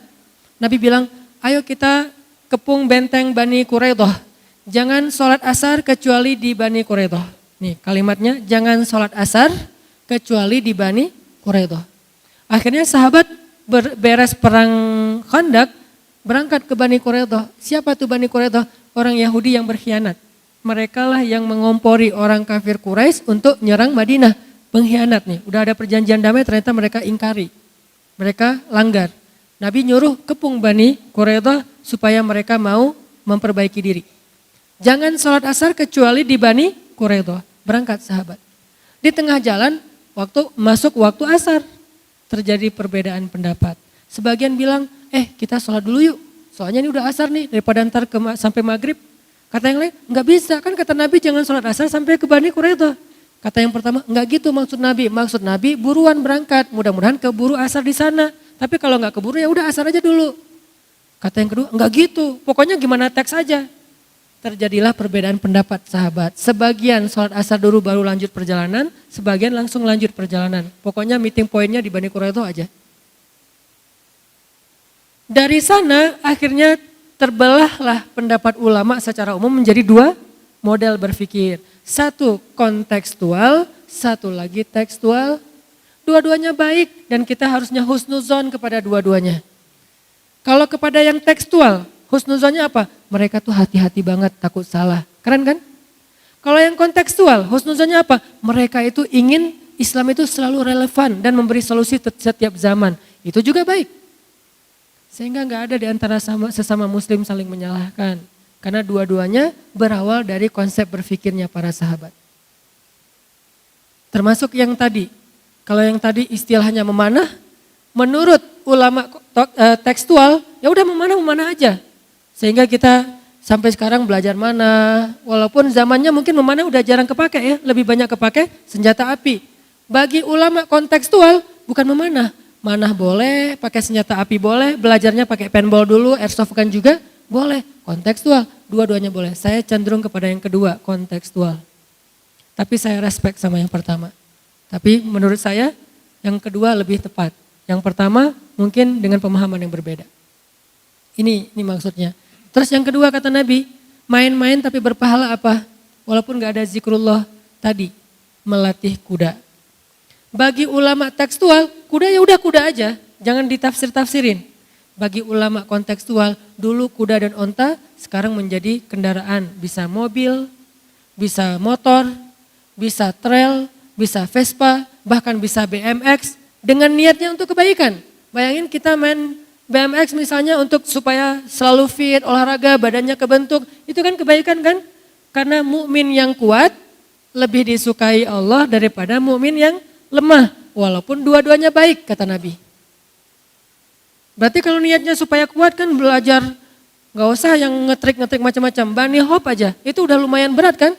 Nabi bilang, ayo kita kepung benteng Bani Quraidah. Jangan sholat asar kecuali di Bani Quraidah. Nih kalimatnya, jangan sholat asar kecuali di Bani Quraidah. Akhirnya sahabat beres perang Khandak, berangkat ke Bani Quraidah. Siapa tuh Bani Quraidah? Orang Yahudi yang berkhianat. Mereka lah yang mengompori orang kafir Quraisy untuk nyerang Madinah. Pengkhianat nih, udah ada perjanjian damai ternyata mereka ingkari. Mereka langgar. Nabi nyuruh kepung Bani Quraidah supaya mereka mau memperbaiki diri. Jangan sholat asar kecuali di Bani Quraidah. Berangkat sahabat. Di tengah jalan, masuk waktu asar. Terjadi perbedaan pendapat. Sebagian bilang, kita sholat dulu yuk. Soalnya ini udah asar nih, daripada ntar sampai maghrib. Kata yang lain, nggak bisa, kan kata Nabi jangan sholat asar sampai ke Bani Quraidah. Kata yang pertama, nggak gitu maksud Nabi. Maksud Nabi buruan berangkat, mudah-mudahan keburu asar di sana. Tapi kalau nggak keburu ya udah asar aja dulu. Kata yang kedua, nggak gitu, pokoknya gimana teks aja. Terjadilah perbedaan pendapat sahabat. Sebagian sholat asar dulu baru lanjut perjalanan, sebagian langsung lanjut perjalanan. Pokoknya meeting pointnya di Bani Quraidah aja. Dari sana akhirnya terbelahlah pendapat ulama secara umum menjadi dua model berpikir. Satu kontekstual, satu lagi tekstual. Dua-duanya baik dan kita harusnya husnuzon kepada dua-duanya. Kalau kepada yang tekstual, husnuzonnya apa? Mereka tuh hati-hati banget takut salah. Keren kan? Kalau yang kontekstual, husnuzonnya apa? Mereka itu ingin Islam itu selalu relevan dan memberi solusi setiap zaman. Itu juga baik. Sehingga nggak ada di antara sesama muslim saling menyalahkan. Karena dua-duanya berawal dari konsep berpikirnya para sahabat. Termasuk yang tadi. Kalau yang tadi istilahnya memanah, menurut ulama tekstual, ya udah memanah aja. Sehingga kita sampai sekarang belajar mana, walaupun zamannya mungkin memanah udah jarang kepake ya, lebih banyak kepake senjata api. Bagi ulama kontekstual bukan memanah. Manah boleh, pakai senjata api boleh, belajarnya pakai paintball dulu, airsoft kan juga boleh. Kontekstual, dua-duanya boleh. Saya cenderung kepada yang kedua, kontekstual. Tapi saya respect sama yang pertama. Tapi menurut saya yang kedua lebih tepat. Yang pertama mungkin dengan pemahaman yang berbeda. Ini maksudnya. Terus yang kedua kata Nabi, main-main tapi berpahala apa? Walaupun gak ada zikrullah tadi, melatih kuda. Bagi ulama tekstual, kuda ya udah kuda aja, jangan ditafsir-tafsirin. Bagi ulama kontekstual, dulu kuda dan onta sekarang menjadi kendaraan. Bisa mobil, bisa motor, bisa trail, bisa Vespa, bahkan bisa BMX dengan niatnya untuk kebaikan. Bayangin kita main BMX misalnya untuk supaya selalu fit, olahraga, badannya kebentuk, itu kan kebaikan kan? Karena mukmin yang kuat lebih disukai Allah daripada mukmin yang lemah, walaupun dua-duanya baik kata Nabi. Berarti kalau niatnya supaya kuat kan belajar Gak usah yang ngetrik-ngetrik macam-macam. Bunny hop aja, itu udah lumayan berat kan?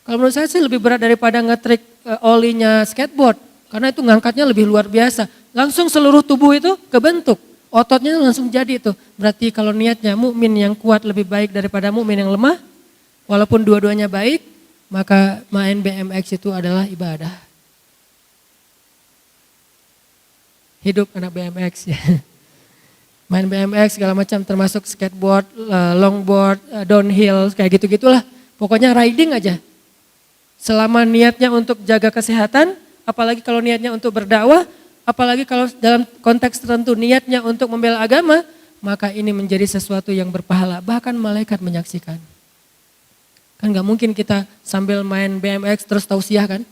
Kalau menurut saya sih lebih berat daripada ngetrik olinya skateboard. Karena itu ngangkatnya lebih luar biasa. Langsung seluruh tubuh itu kebentuk. Ototnya langsung jadi itu. Berarti kalau niatnya mukmin yang kuat lebih baik daripada mukmin yang lemah. Walaupun dua-duanya baik, maka main BMX itu adalah ibadah. Hidup anak BMX ya. Main BMX segala macam termasuk skateboard, longboard, downhill, kayak gitu-gitulah. Pokoknya riding aja. Selama niatnya untuk jaga kesehatan, apalagi kalau niatnya untuk berdakwah, apalagi kalau dalam konteks tertentu niatnya untuk membela agama, maka ini menjadi sesuatu yang berpahala. Bahkan malaikat menyaksikan. Kan gak mungkin kita sambil main BMX terus tausiah kan.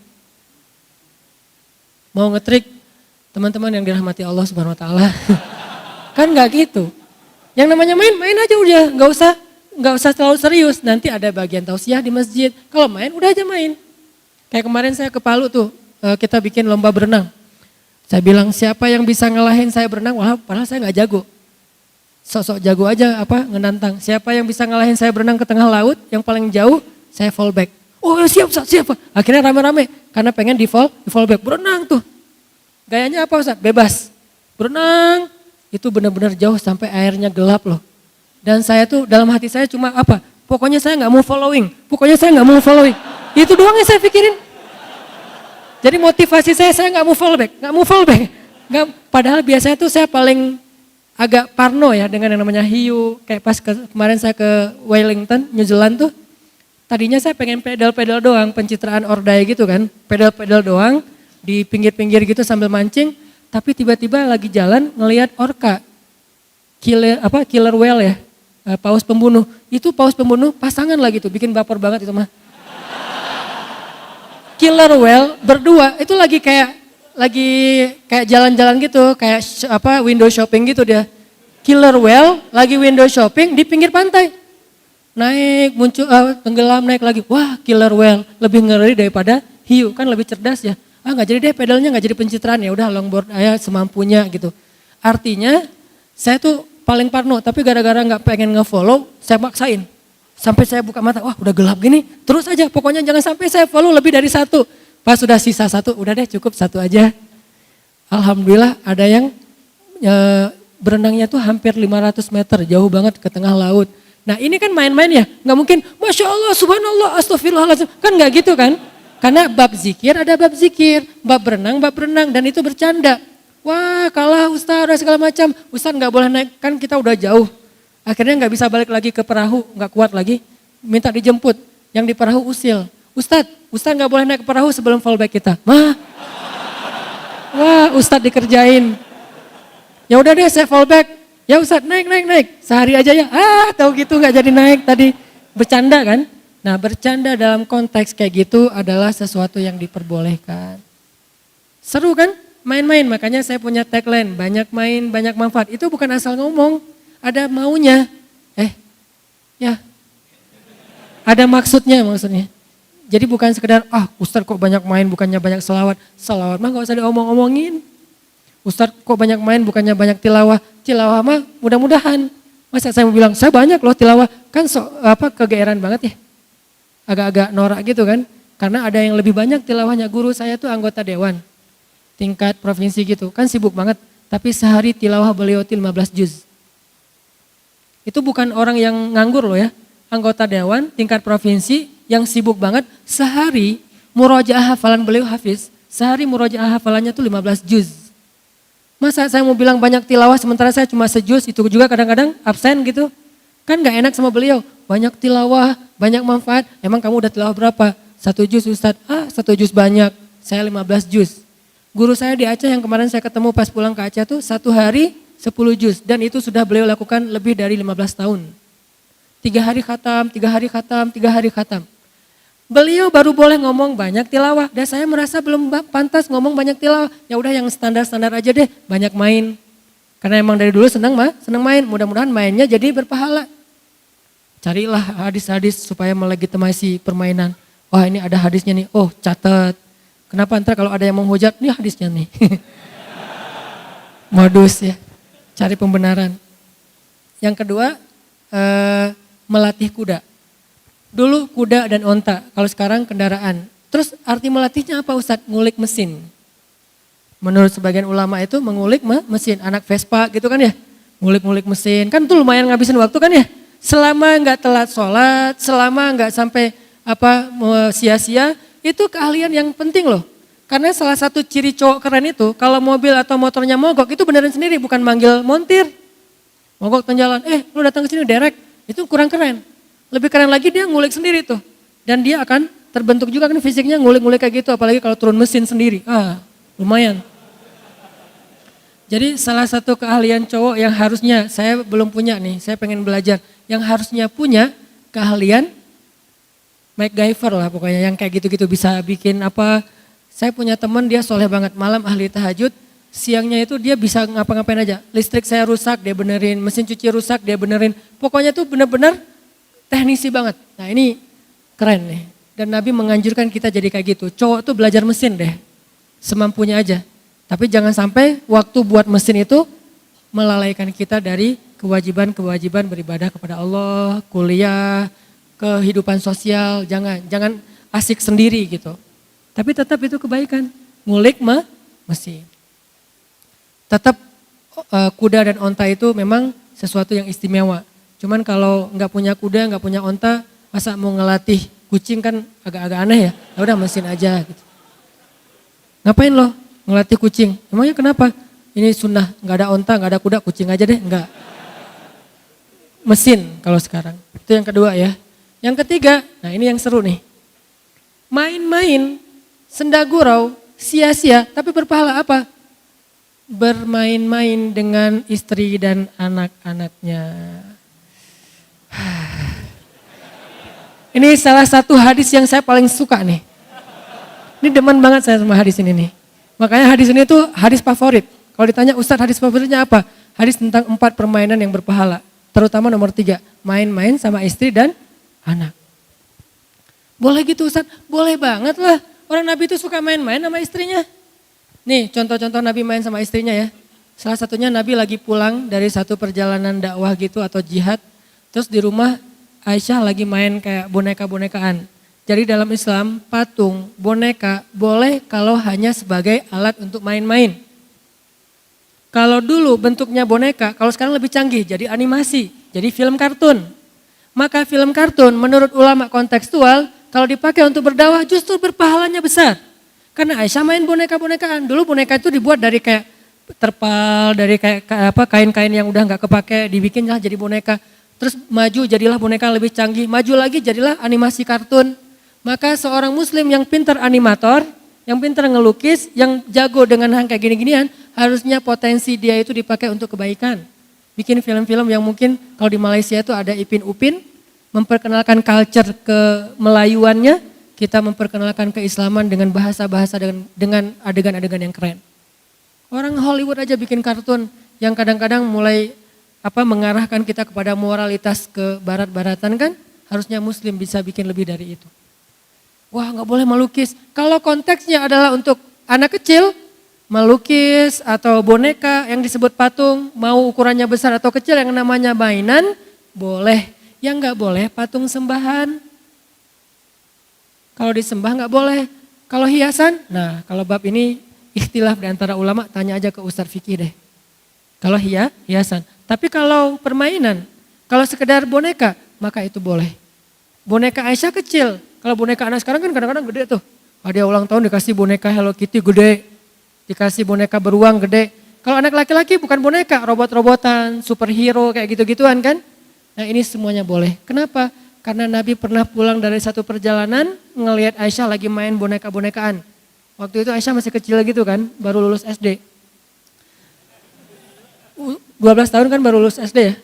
Mau ngetrik, teman-teman yang dirahmati Allah Subhanahu Wa Taala. Kan gak gitu. Yang namanya main, main aja udah, gak usah terlalu serius. Nanti ada bagian tausiah di masjid. Kalau main, udah aja main. Kayak kemarin saya ke Palu tuh, kita bikin lomba berenang. Saya bilang siapa yang bisa ngalahin saya berenang, wah padahal saya gak jago. Sok-sok jago aja ngenantang. Siapa yang bisa ngalahin saya berenang ke tengah laut, yang paling jauh, saya fallback. Oh siap Ustaz, siap. Akhirnya rame-rame, karena pengen di fallback. Berenang tuh. Gayanya apa Ustaz? Bebas. Berenang. Itu benar-benar jauh sampai airnya gelap loh. Dan saya tuh dalam hati saya cuma apa? Pokoknya saya gak mau following. Itu doang yang saya pikirin. Jadi motivasi saya gak mau fallback. Padahal biasanya tuh saya paling agak parno ya dengan yang namanya hiu. Kayak pas kemarin saya ke Wellington, New Zealand tuh. Tadinya saya pengen pedal-pedal doang, pencitraan ordai gitu kan. Pedal-pedal doang di pinggir-pinggir gitu sambil mancing. Tapi tiba-tiba lagi jalan ngelihat orca, killer whale ya, paus pembunuh. Itu paus pembunuh pasangan lagi tuh, bikin baper banget itu mah. Killer whale berdua, itu lagi kayak jalan-jalan gitu, kayak window shopping gitu dia. Killer whale lagi window shopping di pinggir pantai. Naik, muncul, tenggelam, naik lagi. Wah killer whale, lebih ngeri daripada hiu, kan lebih cerdas ya. Gak jadi deh pedalnya, gak jadi pencitraan, ya udah longboard aja semampunya gitu. Artinya saya tuh paling parno, tapi gara-gara gak pengen nge-follow, saya maksain. Sampai saya buka mata, wah udah gelap gini, terus aja pokoknya jangan sampai saya follow lebih dari satu. Pas sudah sisa satu, udah deh cukup satu aja. Alhamdulillah ada yang berenangnya tuh hampir 500 meter, jauh banget ke tengah laut. Nah ini kan main-main ya, gak mungkin Masya Allah, Subhanallah, Astagfirullahaladzim, kan gak gitu kan. Karena bab zikir ada bab zikir, bab berenang, dan itu bercanda. Wah kalah Ustaz, segala macam. Ustaz gak boleh naik, kan kita udah jauh. Akhirnya gak bisa balik lagi ke perahu, gak kuat lagi. Minta dijemput, yang di perahu usil. Ustaz gak boleh naik ke perahu sebelum fallback kita. Wah Ustaz dikerjain. Ya udah deh saya fallback. Ya Ustaz naik. Sehari aja ya, tahu gitu gak jadi naik tadi. Bercanda kan? Nah bercanda dalam konteks kayak gitu adalah sesuatu yang diperbolehkan. Seru kan? Main-main, makanya saya punya tagline, banyak main, banyak manfaat. Itu bukan asal ngomong, ada maunya. Ya, ada maksudnya. Jadi bukan sekedar, Ustaz kok banyak main bukannya banyak selawat. Selawat mah gak usah diomong-omongin. Ustaz kok banyak main bukannya banyak tilawah. Tilawah mah mudah-mudahan. Masa saya mau bilang, saya banyak loh tilawah. Kan kegeeran banget ya. Agak-agak norak gitu kan. Karena ada yang lebih banyak tilawahnya. Guru saya tuh anggota dewan. Tingkat provinsi gitu. Kan sibuk banget. Tapi sehari tilawah beliau 15 juz. Itu bukan orang yang nganggur loh ya. Anggota dewan tingkat provinsi yang sibuk banget. Sehari murojaah hafalan beliau hafiz. Sehari murojaah hafalannya tuh 15 juz. Masa saya mau bilang banyak tilawah sementara saya cuma sejuz. Itu juga kadang-kadang absen gitu. Kan gak enak sama beliau. Banyak tilawah, banyak manfaat. Emang kamu udah tilawah berapa? 1 juz Ustaz. 1 juz banyak. Saya 15 juz. Guru saya di Aceh yang kemarin saya ketemu pas pulang ke Aceh tuh 1 hari 10 juz. Dan itu sudah beliau lakukan lebih dari 15 tahun. 3 hari khatam, 3 hari khatam, 3 hari khatam. Beliau baru boleh ngomong banyak tilawah. Dan saya merasa belum pantas ngomong banyak tilawah. Ya udah yang standar-standar aja deh, banyak main. Karena emang dari dulu senang main. Mudah-mudahan mainnya jadi berpahala. Carilah hadis-hadis supaya melegitimasi permainan. Wah ini ada hadisnya nih, oh catat. Kenapa ntar kalau ada yang menghujat, nih hadisnya nih. Modus ya, cari pembenaran. Yang kedua, melatih kuda. Dulu kuda dan onta, kalau sekarang kendaraan. Terus arti melatihnya apa Ustadz? Ngulik mesin. Menurut sebagian ulama itu mengulik mesin, anak Vespa gitu kan ya. Ngulik-ngulik mesin, kan itu lumayan ngabisin waktu kan ya. Selama nggak telat sholat, selama nggak sampai sia-sia, itu keahlian yang penting loh. Karena salah satu ciri cowok keren itu, kalau mobil atau motornya mogok itu beneran sendiri, bukan manggil montir. Mogok tengah jalan, lu datang ke sini derek, itu kurang keren. Lebih keren lagi dia ngulik sendiri tuh. Dan dia akan terbentuk juga kan fisiknya ngulik-ngulik kayak gitu, apalagi kalau turun mesin sendiri. Lumayan. Jadi salah satu keahlian cowok yang harusnya, saya belum punya nih, saya pengen belajar. Yang harusnya punya keahlian MacGyver lah pokoknya, yang kayak gitu-gitu bisa bikin apa. Saya punya teman dia soleh banget, malam ahli tahajud, siangnya itu dia bisa ngapa-ngapain aja. Listrik saya rusak, dia benerin, mesin cuci rusak, dia benerin. Pokoknya tuh bener-bener teknisi banget. Nah ini keren nih. Dan Nabi menganjurkan kita jadi kayak gitu. Cowok tuh belajar mesin deh, semampunya aja. Tapi jangan sampai waktu buat mesin itu melalaikan kita dari kewajiban-kewajiban beribadah kepada Allah, kuliah, kehidupan sosial, jangan asik sendiri gitu. Tapi tetap itu kebaikan, ngulik mesin. Tetap kuda dan onta itu memang sesuatu yang istimewa. Cuman kalau nggak punya kuda, nggak punya onta, masa mau ngelatih kucing kan agak-agak aneh ya. Ya udah mesin aja gitu. Ngapain loh ngelatih kucing? Emangnya kenapa? Ini sunnah, nggak ada onta, nggak ada kuda, kucing aja deh, enggak. Mesin kalau sekarang. Itu yang kedua ya. Yang ketiga, nah ini yang seru nih. Main-main, senda gurau, sia-sia, tapi berpahala apa? Bermain-main dengan istri dan anak-anaknya. Ini salah satu hadis yang saya paling suka nih. Ini demen banget saya sama hadis ini nih. Makanya hadis ini tuh hadis favorit. Kalau ditanya Ustadz hadis favoritnya apa? Hadis tentang 4 permainan yang berpahala. Terutama nomor 3, main-main sama istri dan anak. Boleh gitu Ustadz? Boleh banget lah. Orang Nabi itu suka main-main sama istrinya. Nih contoh-contoh Nabi main sama istrinya ya. Salah satunya Nabi lagi pulang dari satu perjalanan dakwah gitu atau jihad. Terus di rumah Aisyah lagi main kayak boneka-bonekaan. Jadi dalam Islam patung, boneka boleh kalau hanya sebagai alat untuk main-main. Kalau dulu bentuknya boneka, kalau sekarang lebih canggih jadi animasi, jadi film kartun. Maka film kartun menurut ulama kontekstual kalau dipakai untuk berdakwah justru berpahalanya besar. Karena Aisyah main boneka-bonekaan. Dulu boneka itu dibuat dari kayak terpal, dari kayak kain-kain yang udah nggak kepake, dibikinlah jadi boneka. Terus maju jadilah boneka lebih canggih, maju lagi jadilah animasi kartun. Maka seorang muslim yang pintar animator, yang pintar ngelukis, yang jago dengan hal kayak gini-ginian, harusnya potensi dia itu dipakai untuk kebaikan. Bikin film-film yang mungkin kalau di Malaysia itu ada Ipin Upin, memperkenalkan culture kemelayuannya, kita memperkenalkan keislaman dengan bahasa-bahasa dengan adegan-adegan yang keren. Orang Hollywood aja bikin kartun yang kadang-kadang mulai mengarahkan kita kepada moralitas ke barat-baratan kan, harusnya muslim bisa bikin lebih dari itu. Wah nggak boleh melukis. Kalau konteksnya adalah untuk anak kecil, melukis atau boneka yang disebut patung, mau ukurannya besar atau kecil yang namanya mainan, boleh. Yang nggak boleh patung sembahan. Kalau disembah nggak boleh. Kalau hiasan, nah kalau bab ini ikhtilaf di antara ulama, tanya aja ke Ustadz Fikih deh. Kalau hiasan. Tapi kalau permainan, kalau sekedar boneka, maka itu boleh. Boneka Aisyah kecil. Kalau boneka anak sekarang kan kadang-kadang gede tuh. Ada ulang tahun dikasih boneka Hello Kitty gede. Dikasih boneka beruang gede. Kalau anak laki-laki bukan boneka, robot-robotan, superhero kayak gitu-gituan kan. Nah ini semuanya boleh. Kenapa? Karena Nabi pernah pulang dari satu perjalanan ngelihat Aisyah lagi main boneka-bonekaan. Waktu itu Aisyah masih kecil gitu kan, baru lulus SD. 12 tahun kan baru lulus SD ya.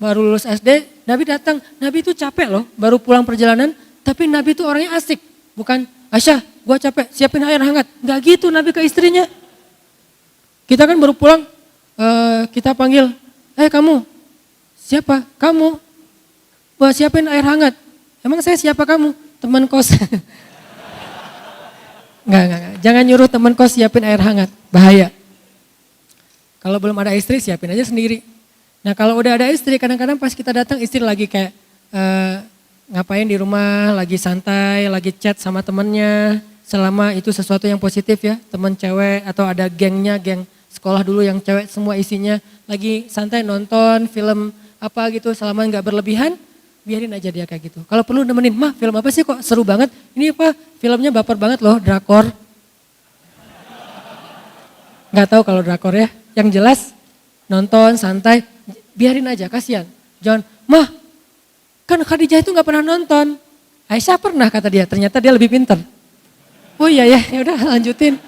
Baru lulus SD, Nabi datang. Nabi itu capek loh, baru pulang perjalanan. Tapi Nabi itu orangnya asik. Bukan, Aisyah gua capek, siapin air hangat. Enggak gitu Nabi ke istrinya. Kita kan baru pulang, kita panggil, kamu, siapa? Kamu, gua siapin air hangat. Emang saya siapa kamu? Teman kos. Enggak. Jangan nyuruh teman kos siapin air hangat, bahaya. Kalau belum ada istri siapin aja sendiri. Nah kalau udah ada istri, kadang-kadang pas kita datang istri lagi kayak ngapain di rumah, lagi santai, lagi chat sama temennya. Selama itu sesuatu yang positif ya, teman cewek atau ada gengnya, geng sekolah dulu yang cewek semua isinya. Lagi santai nonton film apa gitu, selama nggak berlebihan, biarin aja dia kayak gitu. Kalau perlu nemenin, mah film apa sih kok seru banget? Ini apa, filmnya baper banget loh, drakor. Nggak tahu kalau drakor ya, yang jelas nonton santai, biarin aja, kasihan. Jangan, mah kan Khadijah itu nggak pernah nonton. Aisyah pernah kata dia, ternyata dia lebih pinter. Oh iya ya, udah lanjutin.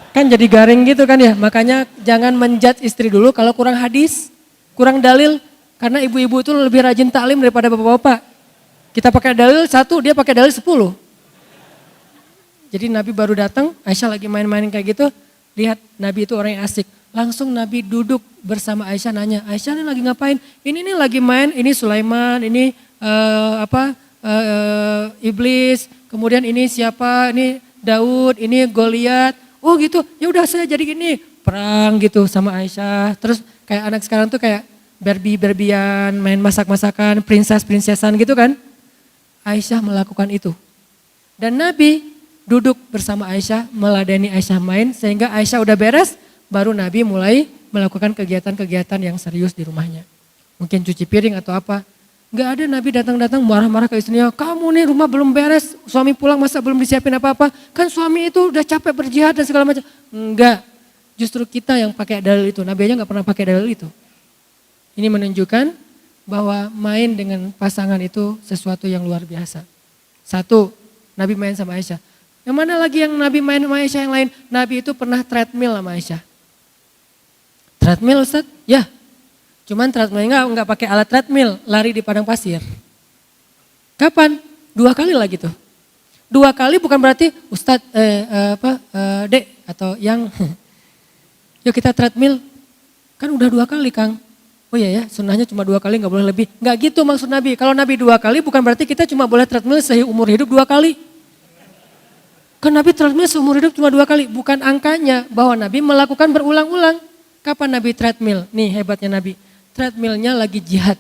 Kan jadi garing gitu kan ya, makanya jangan menjudge istri dulu kalau kurang hadis, kurang dalil. Karena ibu-ibu itu lebih rajin taklim daripada bapak-bapak. Kita pakai dalil 1, dia pakai dalil 10. Jadi Nabi baru datang, Aisyah lagi main-main kayak gitu, lihat Nabi itu orang yang asik. Langsung Nabi duduk bersama Aisyah nanya, Aisyah ini lagi ngapain? Ini nih lagi main, ini Sulaiman, ini iblis, kemudian ini siapa, ini Daud, ini Goliat. Oh gitu, ya udah saya jadi gini, perang gitu sama Aisyah. Terus kayak anak sekarang tuh kayak Barbie-Barbian, main masak-masakan, princess-princessan gitu kan. Aisyah melakukan itu. Dan Nabi duduk bersama Aisyah, meladeni Aisyah main, sehingga Aisyah udah beres, baru Nabi mulai melakukan kegiatan-kegiatan yang serius di rumahnya. Mungkin cuci piring atau apa. Gak ada Nabi datang-datang marah-marah ke istrinya, kamu nih rumah belum beres, suami pulang masa belum disiapin apa-apa. Kan suami itu udah capek berjihad dan segala macam. Enggak, justru kita yang pakai dalil itu, Nabi aja gak pernah pakai dalil itu. Ini menunjukkan bahwa main dengan pasangan itu sesuatu yang luar biasa. 1, Nabi main sama Aisyah. Yang mana lagi yang Nabi main sama Aisyah yang lain? Nabi itu pernah treadmill sama Aisyah. Treadmill Ustaz? Ya. Cuman treadmillnya enggak pakai alat treadmill, lari di padang pasir. Kapan? 2 kali lagi tuh. 2 kali bukan berarti Ustaz, Dek atau yang, yuk kita treadmill. Kan udah 2 kali Kang. Oh iya ya, sunnahnya cuma 2 kali, gak boleh lebih. Gak gitu maksud Nabi. Kalau Nabi 2 kali bukan berarti kita cuma boleh treadmill seumur hidup 2 kali. Kan Nabi treadmill seumur hidup cuma 2 kali. Bukan angkanya bahwa Nabi melakukan berulang-ulang. Kapan Nabi treadmill? Nih hebatnya Nabi. Treadmillnya lagi jihad.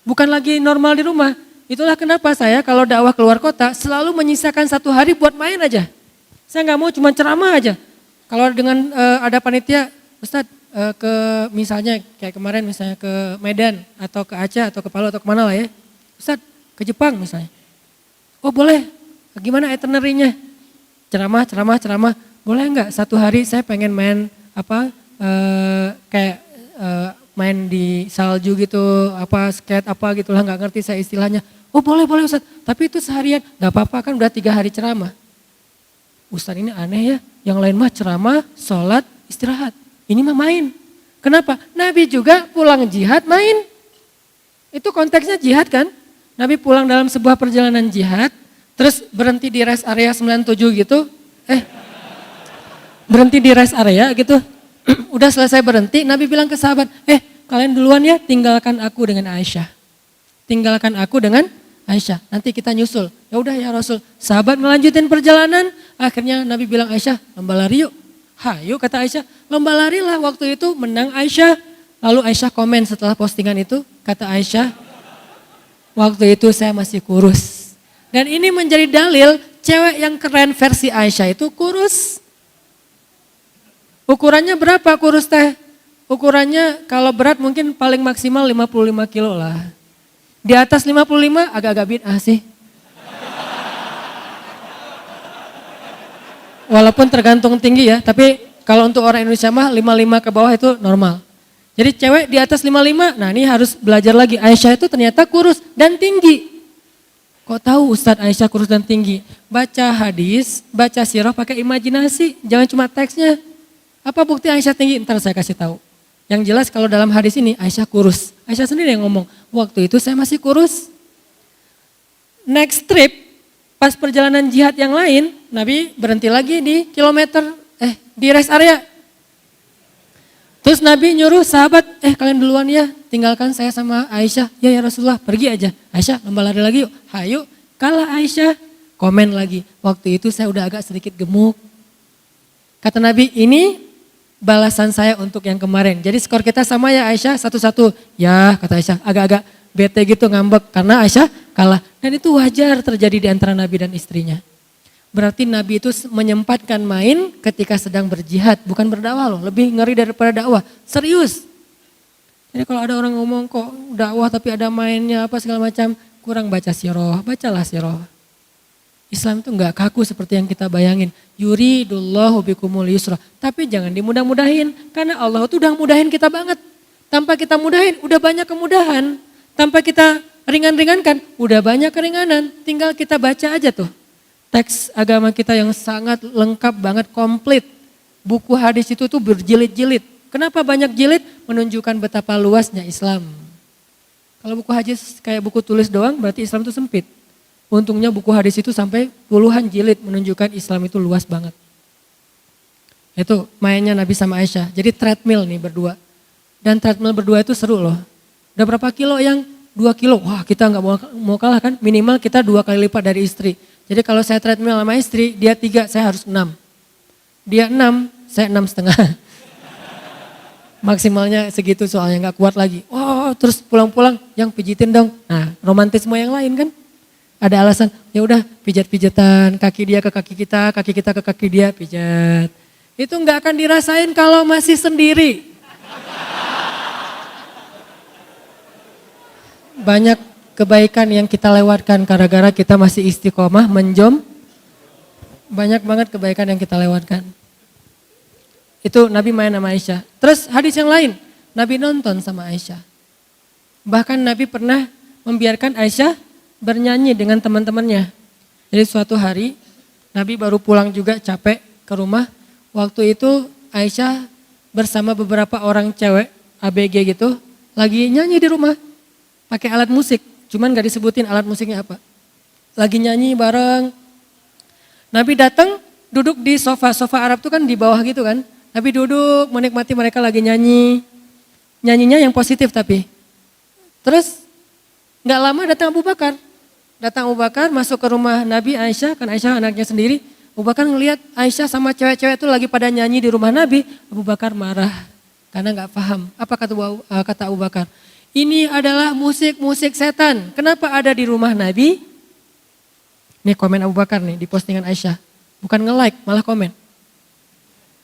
Bukan lagi normal di rumah. Itulah kenapa saya kalau dakwah keluar kota selalu menyisakan 1 hari buat main aja. Saya gak mau cuma ceramah aja. Kalau dengan ada panitia, Ustadz, ke misalnya kayak kemarin misalnya ke Medan atau ke Aceh atau ke Palu atau kemana lah ya. Ustadz ke Jepang misalnya. Oh boleh, gimana itinerary-nya? Ceramah. Boleh enggak 1 hari saya pengen main main di salju gitu, skate apa gitu lah, gak ngerti saya istilahnya. Oh boleh Ustadz, tapi itu seharian. Gak apa-apa kan udah 3 hari ceramah. Ustadz ini aneh ya, yang lain mah ceramah, sholat, istirahat. Ini mah main. Kenapa? Nabi juga pulang jihad main. Itu konteksnya jihad kan. Nabi pulang dalam sebuah perjalanan jihad. Terus berhenti di rest area 97 gitu. Berhenti di rest area gitu. Udah selesai berhenti. Nabi bilang ke sahabat. Kalian duluan ya, tinggalkan aku dengan Aisyah. Tinggalkan aku dengan Aisyah. Nanti kita nyusul. Ya udah ya Rasul. Sahabat melanjutin perjalanan. Akhirnya Nabi bilang Aisyah, lomba lari yuk. Hayu kata Aisyah, lomba lari lah waktu itu menang Aisyah. Lalu Aisyah komen setelah postingan itu, kata Aisyah, waktu itu saya masih kurus. Dan ini menjadi dalil cewek yang keren versi Aisyah itu kurus. Ukurannya berapa kurus teh? Ukurannya kalau berat mungkin paling maksimal 55 kilo lah. Di atas 55 agak-agak bid'ah sih. Walaupun tergantung tinggi ya, tapi kalau untuk orang Indonesia mah 55 ke bawah itu normal. Jadi cewek di atas 55, nah ini harus belajar lagi. Aisyah itu ternyata kurus dan tinggi. Kok tahu Ustadz Aisyah kurus dan tinggi? Baca hadis, baca sirah pakai imajinasi, jangan cuma teksnya. Apa bukti Aisyah tinggi? Ntar saya kasih tahu. Yang jelas kalau dalam hadis ini Aisyah kurus. Aisyah sendiri yang ngomong, waktu itu saya masih kurus. Next trip, pas perjalanan jihad yang lain, Nabi berhenti lagi di di rest area. Terus Nabi nyuruh sahabat, kalian duluan ya, tinggalkan saya sama Aisyah. Ya Rasulullah, pergi aja. Aisyah, lomba lari lagi yuk. Hayu, kalah Aisyah. Komen lagi, waktu itu saya udah agak sedikit gemuk. Kata Nabi, ini balasan saya untuk yang kemarin. Jadi skor kita sama ya Aisyah, 1-1. Ya kata Aisyah, agak-agak bete gitu ngambek karena Aisyah kalah. Dan itu wajar terjadi di antara Nabi dan istrinya. Berarti Nabi itu menyempatkan main ketika sedang berjihad, bukan berdakwah loh. Lebih ngeri daripada dakwah, serius. Jadi kalau ada orang ngomong kok dakwah tapi ada mainnya apa segala macam, kurang baca sirah, bacalah sirah. Islam itu enggak kaku seperti yang kita bayangin. Yuridullahu bikumul yusra. Tapi jangan dimudah-mudahin. Karena Allah itu udah mudahin kita banget. Tanpa kita mudahin udah banyak kemudahan. Tanpa kita ringan-ringankan udah banyak keringanan. Tinggal kita baca aja tuh. Teks agama kita yang sangat lengkap banget, komplit. Buku hadis itu tuh berjilid-jilid. Kenapa banyak jilid? Menunjukkan betapa luasnya Islam. Kalau buku hadis kayak buku tulis doang berarti Islam itu sempit. Untungnya buku hadis itu sampai puluhan jilid menunjukkan Islam itu luas banget. Itu mainnya Nabi sama Aisyah. Jadi treadmill nih berdua. Dan treadmill berdua itu seru loh. Udah berapa kilo yang 2 kilo? Wah kita nggak mau kalah kan. Minimal kita 2 kali lipat dari istri. Jadi kalau saya treadmill sama istri, dia 3, saya harus 6. Dia 6, saya 6,5. Maksimalnya segitu soalnya nggak kuat lagi. Oh terus pulang-pulang yang pijitin dong. Nah romantisme yang lain kan. Ada alasan, ya udah pijat-pijatan, kaki dia ke kaki kita ke kaki dia, pijat. Itu nggak akan dirasain kalau masih sendiri. Banyak kebaikan yang kita lewatkan gara-gara kita masih istiqomah menjom. Banyak banget kebaikan yang kita lewatkan. Itu Nabi main sama Aisyah. Terus hadis yang lain, Nabi nonton sama Aisyah. Bahkan Nabi pernah membiarkan Aisyah bernyanyi dengan teman-temannya. Jadi suatu hari Nabi baru pulang juga capek ke rumah. Waktu itu Aisyah bersama beberapa orang cewek ABG gitu lagi nyanyi di rumah. Pakai alat musik, cuman gak disebutin alat musiknya apa. Lagi nyanyi bareng. Nabi datang duduk di sofa Arab tuh kan di bawah gitu kan. Nabi duduk menikmati mereka lagi nyanyi. Nyanyinya yang positif tapi. Terus gak lama datang Abu Bakar. Datang Abu Bakar masuk ke rumah Nabi Aisyah, kan Aisyah anaknya sendiri. Abu Bakar ngelihat Aisyah sama cewek-cewek itu lagi pada nyanyi di rumah Nabi. Abu Bakar marah karena gak paham. Apa kata Abu Bakar? Ini adalah musik-musik setan. Kenapa ada di rumah Nabi? Ini komen Abu Bakar nih di postingan Aisyah. Bukan nge-like, malah komen.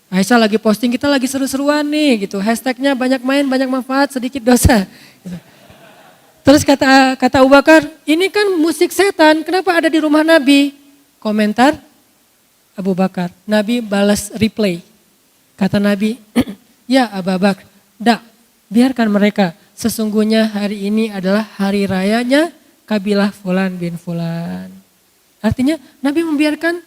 Aisyah lagi posting, kita lagi seru-seruan nih gitu. Hashtagnya banyak main, banyak manfaat, sedikit dosa. Gitu. Terus kata Abu Bakar, ini kan musik setan, kenapa ada di rumah Nabi? Komentar Abu Bakar, Nabi balas replay. Kata Nabi, ya Abu Bakar, biarkan mereka. Sesungguhnya hari ini adalah hari rayanya kabilah Fulan bin Fulan. Artinya Nabi membiarkan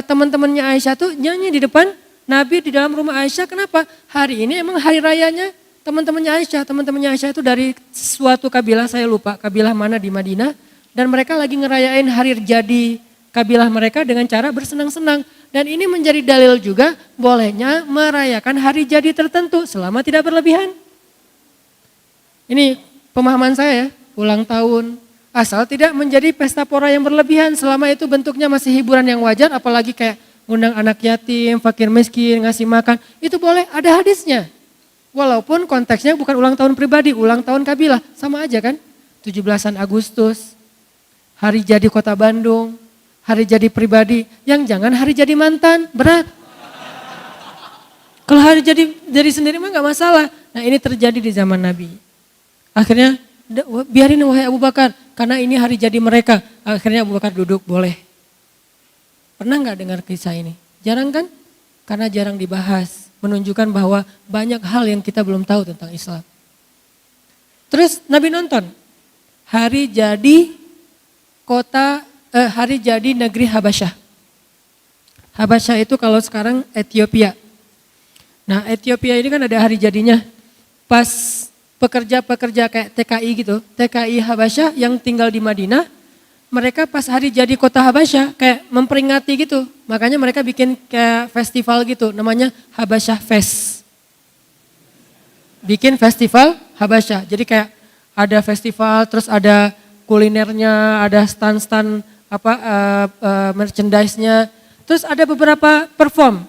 teman-temannya Aisyah tuh nyanyi di depan Nabi di dalam rumah Aisyah. Kenapa? Hari ini emang hari rayanya teman-temannya Aisyah. Teman-temannya Aisyah itu dari suatu kabilah, saya lupa kabilah mana di Madinah. Dan mereka lagi ngerayain hari jadi kabilah mereka dengan cara bersenang-senang. Dan ini menjadi dalil juga bolehnya merayakan hari jadi tertentu selama tidak berlebihan. Ini pemahaman saya ya, ulang tahun. Asal tidak menjadi pesta pora yang berlebihan, selama itu bentuknya masih hiburan yang wajar, apalagi kayak undang anak yatim, fakir miskin, ngasih makan, itu boleh, ada hadisnya. Walaupun konteksnya bukan ulang tahun pribadi, ulang tahun kabilah, sama aja kan. 17-an Agustus, hari jadi kota Bandung, hari jadi pribadi, yang jangan hari jadi mantan, berat. Kalau hari jadi sendiri mah gak masalah. Nah ini terjadi di zaman Nabi. Akhirnya biarin wahai Abu Bakar, karena ini hari jadi mereka. Akhirnya Abu Bakar duduk, boleh. Pernah gak dengar kisah ini? Jarang kan? Karena jarang dibahas. Menunjukkan bahwa banyak hal yang kita belum tahu tentang Islam. Terus Nabi nonton. Hari jadi hari jadi negeri Habasyah. Habasyah itu kalau sekarang Ethiopia. Nah Ethiopia ini kan ada hari jadinya. Pas pekerja-pekerja kayak TKI gitu, TKI Habasyah yang tinggal di Madinah, mereka pas hari jadi kota Habasyah kayak memperingati gitu. Makanya mereka bikin kayak festival gitu, namanya Habasyah Fest. Bikin festival Habasyah, jadi kayak ada festival, terus ada kulinernya, ada stand-stand merchandise-nya. Terus ada beberapa perform,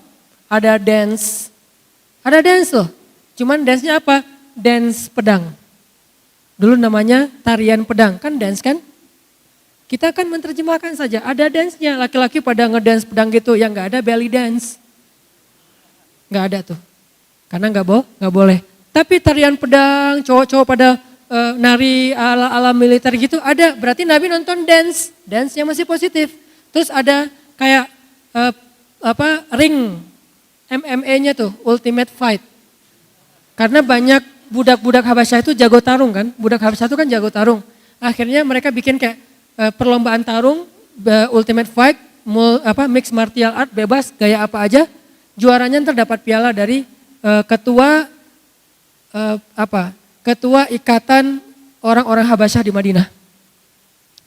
ada dance, Ada dance loh. Cuman dance-nya apa? Dance pedang. Dulu namanya tarian pedang, kan dance kan? Kita kan menerjemahkan saja, ada dance-nya. Laki-laki pada ngedance pedang gitu, yang gak ada belly dance. Gak ada tuh. Karena gak boleh. Tapi tarian pedang, cowok-cowok pada nari ala-ala militer gitu ada. Berarti Nabi nonton dance. Dance-nya masih positif. Terus ada kayak ring MMA-nya tuh, Ultimate Fight. Karena banyak budak-budak Habasyah itu jago tarung kan. Budak Habasyah itu kan jago tarung. Akhirnya mereka bikin kayak perlombaan tarung, Ultimate Fight, mixed martial art, bebas, gaya apa aja. Juaranya terdapat piala dari ketua ikatan orang-orang Habasyah di Madinah.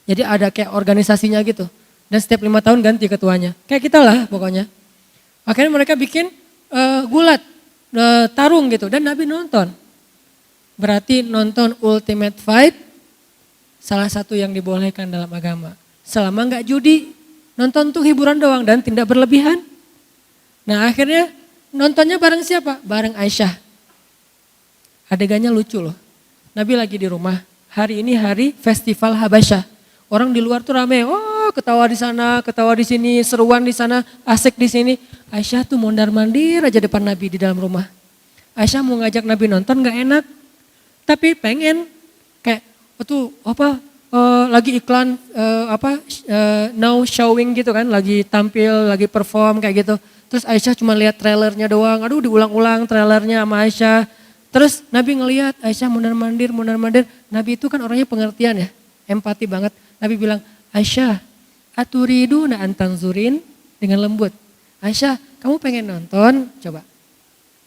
Jadi ada kayak organisasinya gitu. Dan setiap 5 tahun ganti ketuanya. Kayak kita lah pokoknya. Akhirnya mereka bikin gulat, tarung gitu. Dan Nabi nonton. Berarti nonton Ultimate Fight salah satu yang dibolehkan dalam agama. Selama nggak judi, nonton tuh hiburan doang dan tidak berlebihan. Nah akhirnya nontonnya bareng siapa? Bareng Aisyah. Adegannya lucu loh. Nabi lagi di rumah. Hari ini hari festival Habasyah. Orang di luar tuh rame. Oh ketawa di sana, ketawa di sini, seruan di sana, asik di sini. Aisyah tuh mondar-mandir aja depan Nabi di dalam rumah. Aisyah mau ngajak Nabi nonton nggak enak. Tapi pengen kayak lagi iklan now showing gitu kan, lagi tampil, lagi perform kayak gitu. Terus Aisyah cuma lihat trailernya doang. Aduh diulang-ulang trailernya sama Aisyah. Terus Nabi ngelihat Aisyah mondar-mandir. Nabi itu kan orangnya pengertian ya, empati banget. Nabi bilang, Aisyah, aturiduna an tanzurin, dengan lembut. Aisyah, kamu pengen nonton? Coba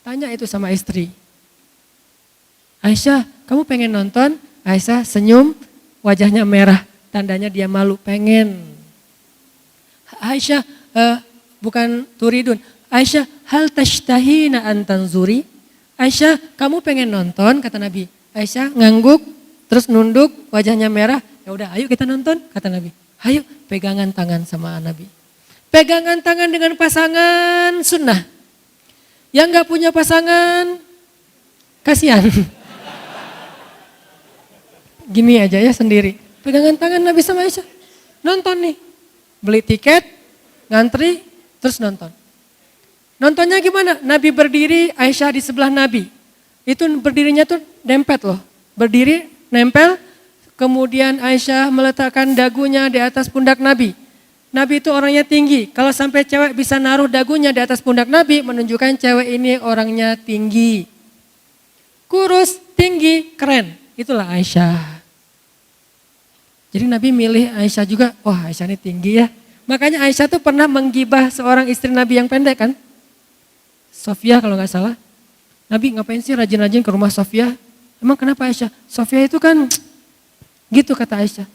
tanya itu sama istri. Aisyah, kamu pengen nonton? Aisyah senyum, wajahnya merah, tandanya dia malu, pengen. Aisyah, bukan turidun. Aisyah, hal tashtahina an tanzuri? Aisyah, kamu pengen nonton? Kata Nabi. Aisyah ngangguk, terus nunduk, wajahnya merah. Ya udah, ayo kita nonton, kata Nabi. Ayo, pegangan tangan sama Nabi. Pegangan tangan dengan pasangan sunnah. Yang gak punya pasangan, kasihan. Gini aja ya sendiri. Pegangan tangan Nabi sama Aisyah. Nonton nih. Beli tiket, ngantri, terus nonton. Nontonnya gimana? Nabi berdiri, Aisyah di sebelah Nabi. Itu berdirinya tuh dempet loh. Berdiri, nempel. Kemudian Aisyah meletakkan dagunya di atas pundak Nabi. Nabi itu orangnya tinggi. Kalau sampai cewek bisa naruh dagunya di atas pundak Nabi, menunjukkan cewek ini orangnya tinggi. Kurus, tinggi, keren. Itulah Aisyah. Jadi Nabi milih Aisyah juga. Wah Aisyah ini tinggi ya. Makanya Aisyah tuh pernah menggibah seorang istri Nabi yang pendek kan. Sofia kalau gak salah. Nabi ngapain sih rajin-rajin ke rumah Sofia? Emang kenapa Aisyah? Sofia itu kan gitu kata Aisyah.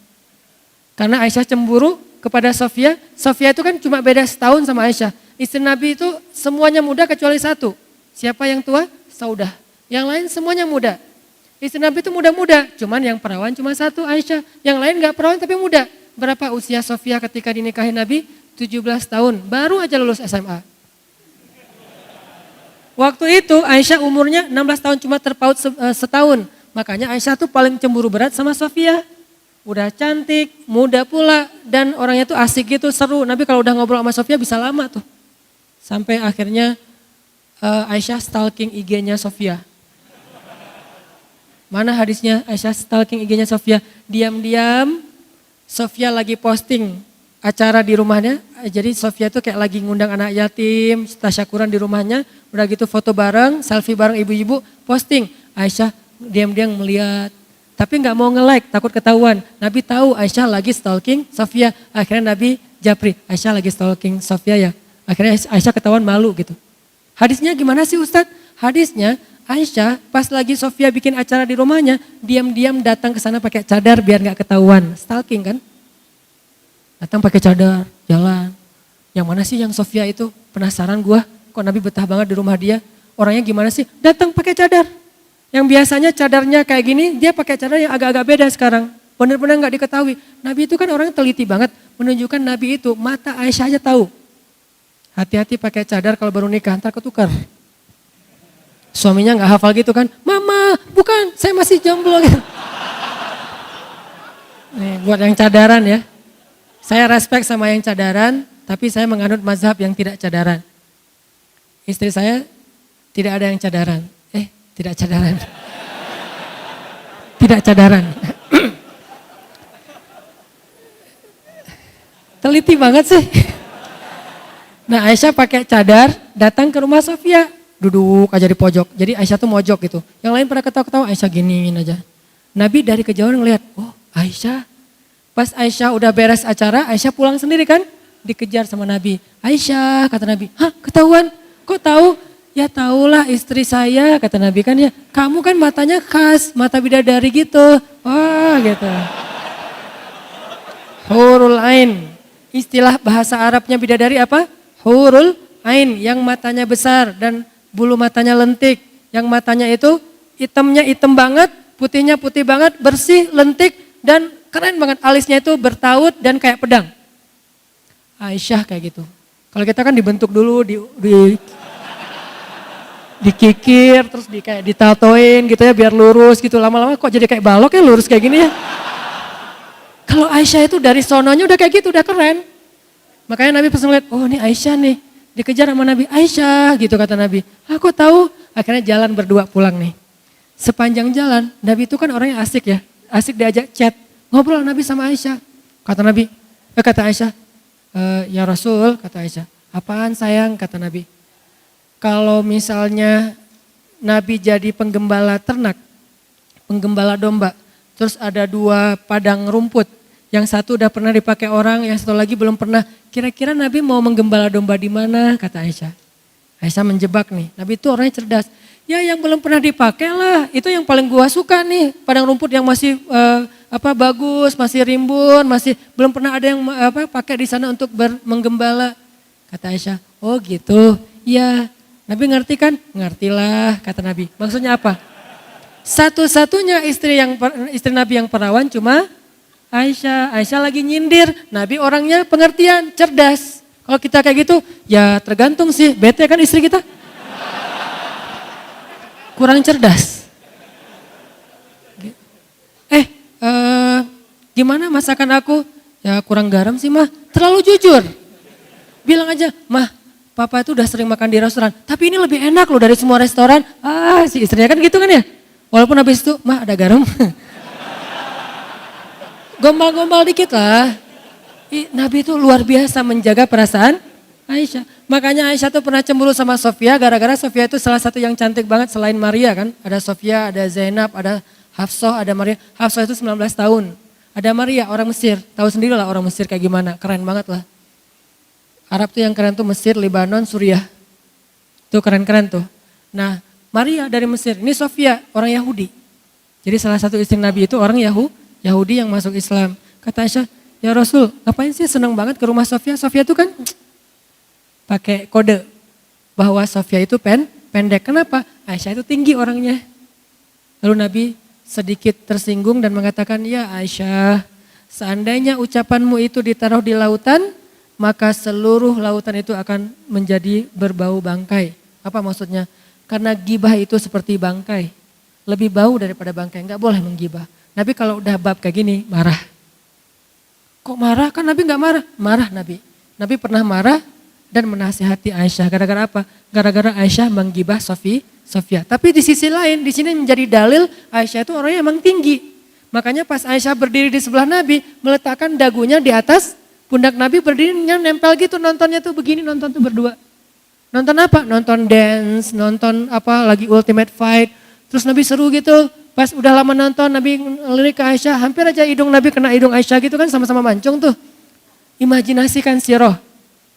Karena Aisyah cemburu kepada Sofia. Sofia itu kan cuma beda setahun sama Aisyah. Istri Nabi itu semuanya muda kecuali satu. Siapa yang tua? Saudah. Yang lain semuanya muda. Istri Nabi itu muda-muda, cuman yang perawan cuma satu Aisyah. Yang lain gak perawan tapi muda. Berapa usia Sofia ketika dinikahi Nabi? 17 tahun, baru aja lulus SMA. Waktu itu Aisyah umurnya 16 tahun cuma terpaut setahun. Makanya Aisyah tuh paling cemburu berat sama Sofia. Udah cantik, muda pula, dan orangnya tuh asik gitu, seru. Nabi kalau udah ngobrol sama Sofia bisa lama tuh. Sampai akhirnya Aisyah stalking IG-nya Sofia. Mana hadisnya Aisyah stalking IG-nya Sofia. Diam-diam Sofia lagi posting acara di rumahnya. Jadi Sofia itu kayak lagi ngundang anak yatim, tasyakuran di rumahnya. Udah gitu foto bareng, selfie bareng ibu-ibu, posting. Aisyah diam-diam melihat. Tapi gak mau nge-like, takut ketahuan. Nabi tahu Aisyah lagi stalking Sofia. Akhirnya Nabi japri, Aisyah lagi stalking Sofia ya. Akhirnya Aisyah ketahuan malu gitu. Hadisnya gimana sih Ustadz? Hadisnya Aisyah pas lagi Sofia bikin acara di rumahnya, diam-diam datang ke sana pakai cadar biar nggak ketahuan. Stalking kan? Datang pakai cadar, jalan. Yang mana sih yang Sofia itu? Penasaran gua, kok Nabi betah banget di rumah dia? Orangnya gimana sih? Datang pakai cadar. Yang biasanya cadarnya kayak gini, dia pakai cadar yang agak-agak beda sekarang. Benar-benar nggak diketahui. Nabi itu kan orangnya teliti banget, menunjukkan Nabi itu mata Aisyah aja tahu. Hati-hati pakai cadar kalau baru nikah, ntar ketukar. Suaminya nggak hafal gitu kan, mama bukan saya masih jomblo gitu. Nih, buat yang cadaran ya. Saya respect sama yang cadaran, tapi saya menganut mazhab yang tidak cadaran. Istri saya tidak ada yang cadaran. Tidak cadaran. Tidak cadaran. Teliti banget sih. Nah Aisyah pakai cadar datang ke rumah Sofia. Duduk aja di pojok. Jadi Aisyah tuh mojok gitu. Yang lain pada ketawa-ketawa, Aisyah giniin aja. Nabi dari kejauhan ngeliat, oh Aisyah. Pas Aisyah udah beres acara, Aisyah pulang sendiri kan. Dikejar sama Nabi. Aisyah, kata Nabi, hah ketahuan? Kok tahu? Ya tahulah istri saya, kata Nabi kan ya. Kamu kan matanya khas, mata bidadari gitu. Wah gitu. Hurul Ain. Istilah bahasa Arabnya bidadari apa? Hurul Ain, yang matanya besar dan bulu matanya lentik. Yang matanya itu hitamnya hitam banget, putihnya putih banget, bersih, lentik, dan keren banget. Alisnya itu bertaut dan kayak pedang. Aisyah kayak gitu. Kalau kita kan dibentuk dulu, dikikir, terus kayak ditatoin gitu ya biar lurus gitu. Lama-lama kok jadi kayak balok ya lurus kayak gini ya. Kalau Aisyah itu dari sononya udah kayak gitu, udah keren. Makanya Nabi pas ngeliat, oh ini Aisyah nih. Dikejar sama Nabi, Aisyah gitu kata Nabi. Aku tahu, akhirnya jalan berdua pulang nih. Sepanjang jalan, Nabi itu kan orangnya asik ya. Asik diajak chat, ngobrol Nabi sama Aisyah. Kata Nabi, kata Aisyah, ya Rasul, kata Aisyah. Apaan sayang, kata Nabi. Kalau misalnya Nabi jadi penggembala ternak, penggembala domba, terus ada 2 padang rumput, yang satu udah pernah dipakai orang, yang satu lagi belum pernah. Kira-kira Nabi mau menggembala domba di mana? Kata Aisyah. Aisyah menjebak nih, Nabi itu orangnya cerdas. Ya yang belum pernah dipakai lah, itu yang paling gua suka nih, padang rumput yang masih bagus, masih rimbun, masih belum pernah ada yang pakai di sana untuk menggembala. Kata Aisyah, oh gitu, ya. Nabi ngerti kan? Ngertilah, kata Nabi. Maksudnya apa? Satu-satunya istri Nabi yang perawan cuma Aisyah. Aisyah lagi nyindir. Nabi orangnya pengertian, cerdas. Kalau kita kayak gitu, ya tergantung sih. Bete kan istri kita? Kurang cerdas. Gimana masakan aku? Ya kurang garam sih mah. Terlalu jujur. Bilang aja, mah papa itu udah sering makan di restoran, tapi ini lebih enak loh dari semua restoran. Si istrinya kan gitu kan ya. Walaupun habis itu, mah ada garam. Gombal-gombal dikit lah. Nabi itu luar biasa menjaga perasaan Aisyah. Makanya Aisyah tuh pernah cemburu sama Sofia, gara-gara Sofia itu salah satu yang cantik banget selain Maria kan. Ada Sofia, ada Zainab, ada Hafsah, ada Maria. Hafsah itu 19 tahun. Ada Maria, orang Mesir. Tahu sendiri lah orang Mesir kayak gimana, keren banget lah. Arab tuh yang keren tuh Mesir, Lebanon, Suriah. Tuh keren-keren tuh. Nah Maria dari Mesir, ini Sofia orang Yahudi. Jadi salah satu istri Nabi itu orang Yahudi yang masuk Islam. Kata Aisyah, ya Rasul ngapain sih senang banget ke rumah Sofia. Sofia tuh kan pakai kode bahwa Sofia itu pendek. Kenapa? Aisyah itu tinggi orangnya. Lalu Nabi sedikit tersinggung dan mengatakan, ya Aisyah seandainya ucapanmu itu ditaruh di lautan, maka seluruh lautan itu akan menjadi berbau bangkai. Apa maksudnya? Karena gibah itu seperti bangkai. Lebih bau daripada bangkai, enggak boleh menggibah. Nabi kalau udah bab kayak gini, marah. Kok marah? Kan Nabi enggak marah. Marah Nabi. Nabi pernah marah dan menasihati Aisyah. Gara-gara apa? Gara-gara Aisyah menggibah Sofia. Tapi di sisi lain, di sini menjadi dalil Aisyah itu orangnya emang tinggi. Makanya pas Aisyah berdiri di sebelah Nabi, meletakkan dagunya di atas pundak Nabi, berdirinya nempel gitu, nontonnya tuh begini, nonton tuh berdua. Nonton apa? Nonton dance, nonton apa lagi Ultimate Fight. Terus Nabi seru gitu, pas udah lama nonton Nabi ngelirik ke Aisyah, hampir aja hidung Nabi kena hidung Aisyah gitu kan, sama-sama mancung tuh. Imajinasikan siroh.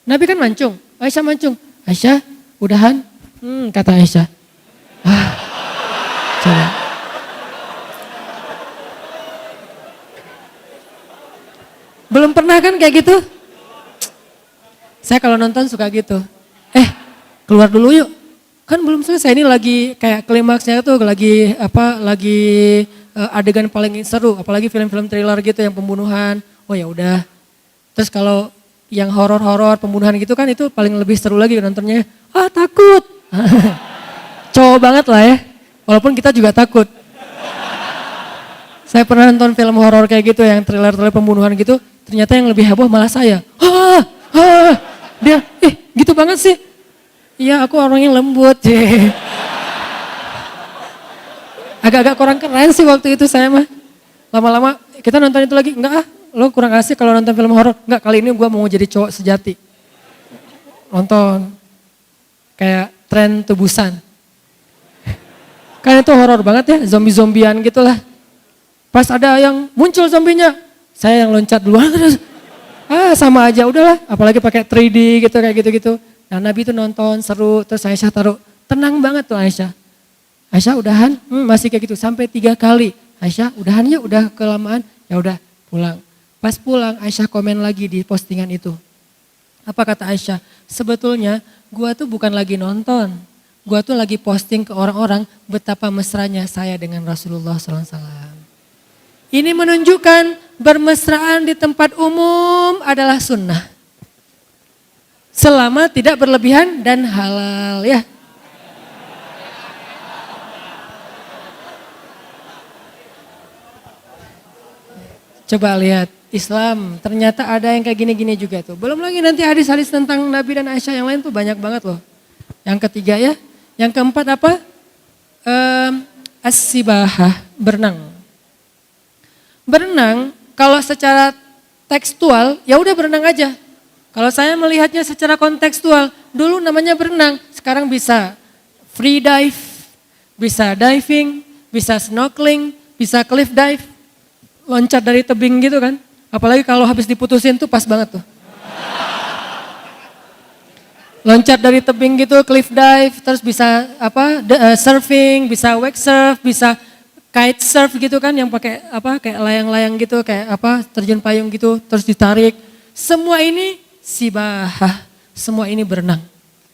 Nabi kan mancung, Aisyah mancung. Aisyah, udahan? Kata Aisyah. Coba. Belum pernah kan kayak gitu? Saya kalau nonton suka gitu. Keluar dulu yuk. Kan belum selesai, ini lagi kayak klimaksnya tuh lagi adegan paling seru, apalagi film-film thriller gitu yang pembunuhan. Oh ya udah. Terus kalau yang horor-horor pembunuhan gitu kan itu paling lebih seru lagi nontonnya. Takut. cowok banget lah ya. Walaupun kita juga takut. Saya pernah nonton film horor kayak gitu yang trailer-trailer pembunuhan gitu. Ternyata yang lebih heboh malah saya. Dia, gitu banget sih. Iya aku orangnya lembut. Agak-agak kurang keren sih waktu itu saya mah. Lama-lama kita nonton itu lagi. Enggak lo kurang asik kalau nonton film horor. Enggak, kali ini gue mau jadi cowok sejati. Nonton. Kayak tren tubusan. Kan itu horor banget ya, zombie-zombian gitulah. Pas ada yang muncul zombinya, saya yang loncat duluan. Sama aja udahlah, apalagi pakai 3D gitu kayak gitu-gitu. Nah Nabi itu nonton seru, terus Aisyah taruh, tenang banget tuh Aisyah. Aisyah udahan, masih kayak gitu sampai 3 kali. Aisyah udahan yuk, udah kelamaan, ya udah pulang. Pas pulang Aisyah komen lagi di postingan itu. Apa kata Aisyah? Sebetulnya gua tuh bukan lagi nonton. Gua tuh lagi posting ke orang-orang betapa mesranya saya dengan Rasulullah SAW. Ini menunjukkan bermesraan di tempat umum adalah sunnah. Selama tidak berlebihan dan halal ya. Coba lihat Islam ternyata ada yang kayak gini-gini juga tuh. Belum lagi nanti hadis-hadis tentang Nabi dan Aisyah yang lain tuh banyak banget loh. Yang ketiga ya. Yang keempat apa? As-sibahah, berenang. Berenang kalau secara tekstual ya udah berenang aja. Kalau saya melihatnya secara kontekstual, dulu namanya berenang, sekarang bisa free dive, bisa diving, bisa snorkeling, bisa cliff dive, loncat dari tebing gitu kan. Apalagi kalau habis diputusin tuh pas banget tuh. Loncat dari tebing gitu, cliff dive, terus bisa surfing, bisa wake surf, bisa kite surf gitu kan yang pakai kayak layang-layang gitu, kayak terjun payung gitu, terus ditarik. Semua ini sibahah, semua ini berenang.